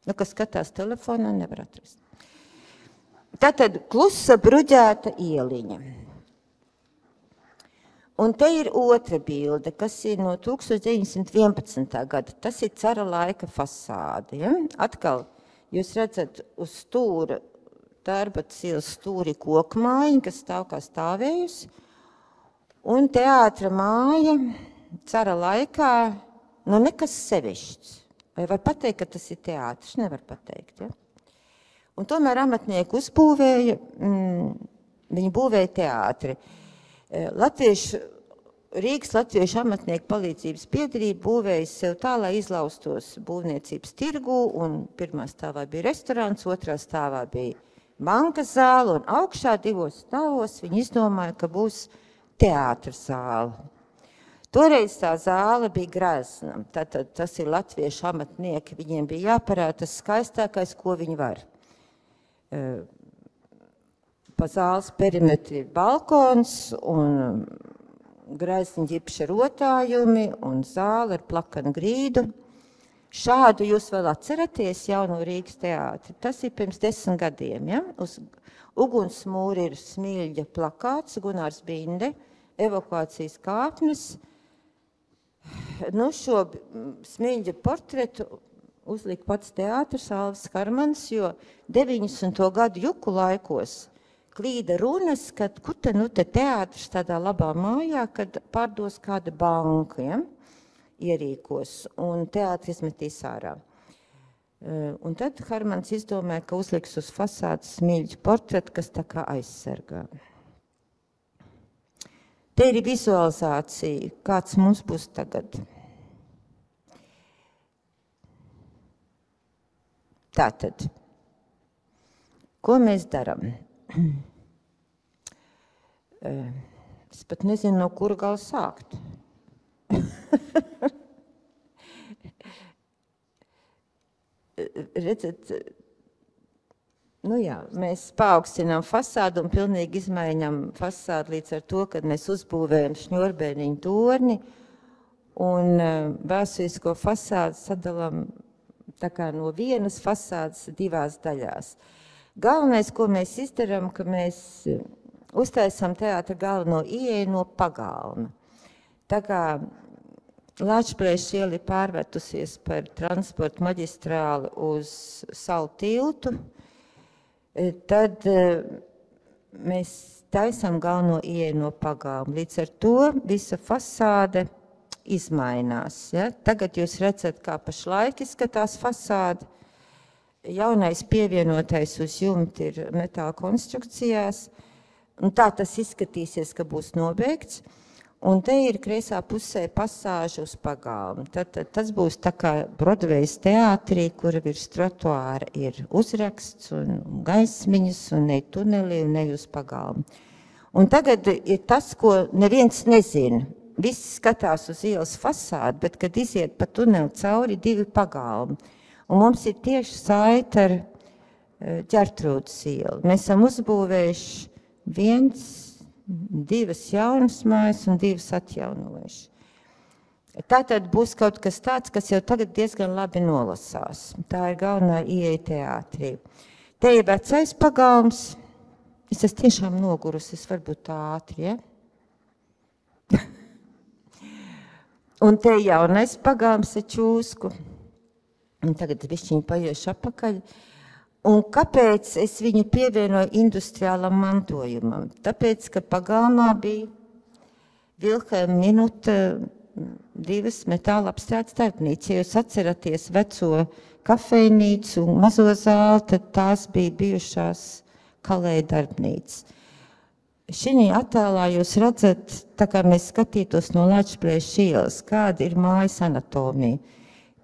Nu, kas skatās telefonā, nevar atrast. Tātad klusa bruģēta ieliņa. Un te ir otra bilde, kas ir no 1911. gada. Tas ir cara laika fasāde. Ja? Atkal. Jūs redzat uz stūra, Tērbatas ielas stūri koka mājiņa, kas stāv kā stāvējusi. Un teātra māja cara laikā, nu nekas sevišķs. Vai var pateikt, ka tas ir teātris? Nevar pateikt. Ja? Un tomēr amatnieki uzbūvēja, viņi būvēja teātri. Rīgas Latviešu amatnieku palīdzības biedrība būvēja sev tā, lai izlaustos būvniecības tirgū, un pirmā stāvā bija restorāns, otrā stāvā bija bankas zāle, un augšā 2 stāvos viņi izdomāja, ka būs teātra zāle. Toreiz tā zāle bija grezna, tātad tas ir latviešu amatnieki, viņiem bija jāparāda tas skaistākais, ko viņi var. Pa zāles perimetri ir balkons un grezniņa ģipša rotājumi un zāle ar plakanu grīdu. Šādu jūs vēl atceraties jauno Rīgas teātri. Tas ir pirms 10 gadiem. Ja? Uz ugunsmūra ir Smilģa plakāts, Gunārs Binde, evakuācijas kāpnes. Nu, šo Smilģa portretu uzlika pats teātris Alvis Harmans, jo 90. gadu juku laikos klīda runas, kad kur te nu te teātris tādā labā mājā, kad pārdos kāda banka, ja? Ierīkos, un teātris izmetīs ārā. Un tad Harmans izdomāja, ka uzliks uz fasādes Smilģa portretu, kas tā kā aizsargā. Te ir vizualizācija, kāds mums būs tagad. Tātad, ko mēs daram? Es pat nezinu, no kura gala sākt. Redzat, nu jā, mēs paaugstinām fasādu un pilnīgi izmaiņam fasādu līdz ar to, kad mēs uzbūvējam Šņurbēniņu torni un vēsturisko fasādu sadalām tā kā no vienas fasādes 2 daļās. Galvenais, ko mēs izdarām, ka mēs uztaisām teātra galveno ieeju no pagalma. Tā kā Lāčplēša iela ir pārvērtusies par transporta maģistrāli uz Salu tiltu, tad mēs taisām galveno ieeju no pagalma. Līdz ar to visa fasāde izmainās. Ja? Tagad jūs redzat, kā pašlaik izskatās fasāde. Jaunais pievienotais uz jumta ir metāla konstrukcijās. Un tā tas izskatīsies, ka būs nobeigts. Un te ir kreisā pusē pasāža uz pagalmu. Tad tas būs tā kā Brodvejas teātrī, kura virs trotuāra ir uzraksts un gaismiņas un ne tunelī un ne uz pagalmu. Un tagad ir tas, ko neviens nezina. Visi skatās uz ielas fasādi, bet, kad iziet pa tuneli cauri, 2 pagalmi. Un mums ir tieši saite ar Ģertrūdes ielu. Mēs esam uzbūvējuši 1, 2 jaunas mājas un 2 atjaunojuši. Tātad būs kaut kas tāds, kas jau tagad diezgan labi nolasās. Tā ir galvenā ieeja teātrī. Te ir vecais pagalms. Es esmu tiešām nogurusi, es varu būt ātri, ja? Un te jaunais pagalms ar Čūsku. Un tagad bišķiņu paiešu apakaļ. Un kāpēc es viņu pievienoju industriālam mantojumam? Tāpēc, ka pagalmā bija Vilhelma Minuta 2 metāla apstrādes darbnīca. Ja jūs atceraties veco kafejnīcu un mazo zāli, tad tās bija bijušās Kalēja darbnīca. Šī attēlā jūs redzat, tā kā mēs skatītos no Lēčplēša ielas, kāda ir mājas anatomija.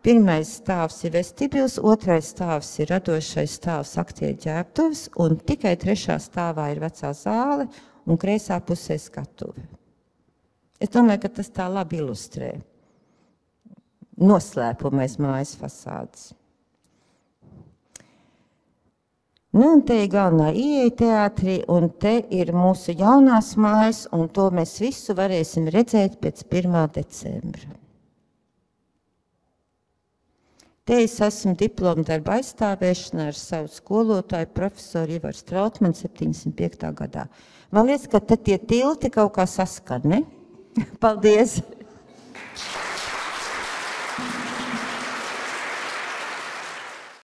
Pirmais stāvs ir vestibils, otrais stāvs ir radošais stāvs aktieru ģērbtuves, un tikai 3. stāvā ir vecā zāle un kreisā pusē skatuve. Es domāju, ka tas tā labi ilustrē noslēpumais mājas fasādes. Nu, un te ir galvenā ieeja teātrī, un te ir mūsu jaunās mājas, un to mēs visu varēsim redzēt pēc 1. decembra. Te es esmu diploma darba aizstāvēšanā ar savu skolotāju profesoru Ivaru Strautmanu 75. gadā. Man liekas, ka tad tie tilti kaut kā saskan, ne? Paldies!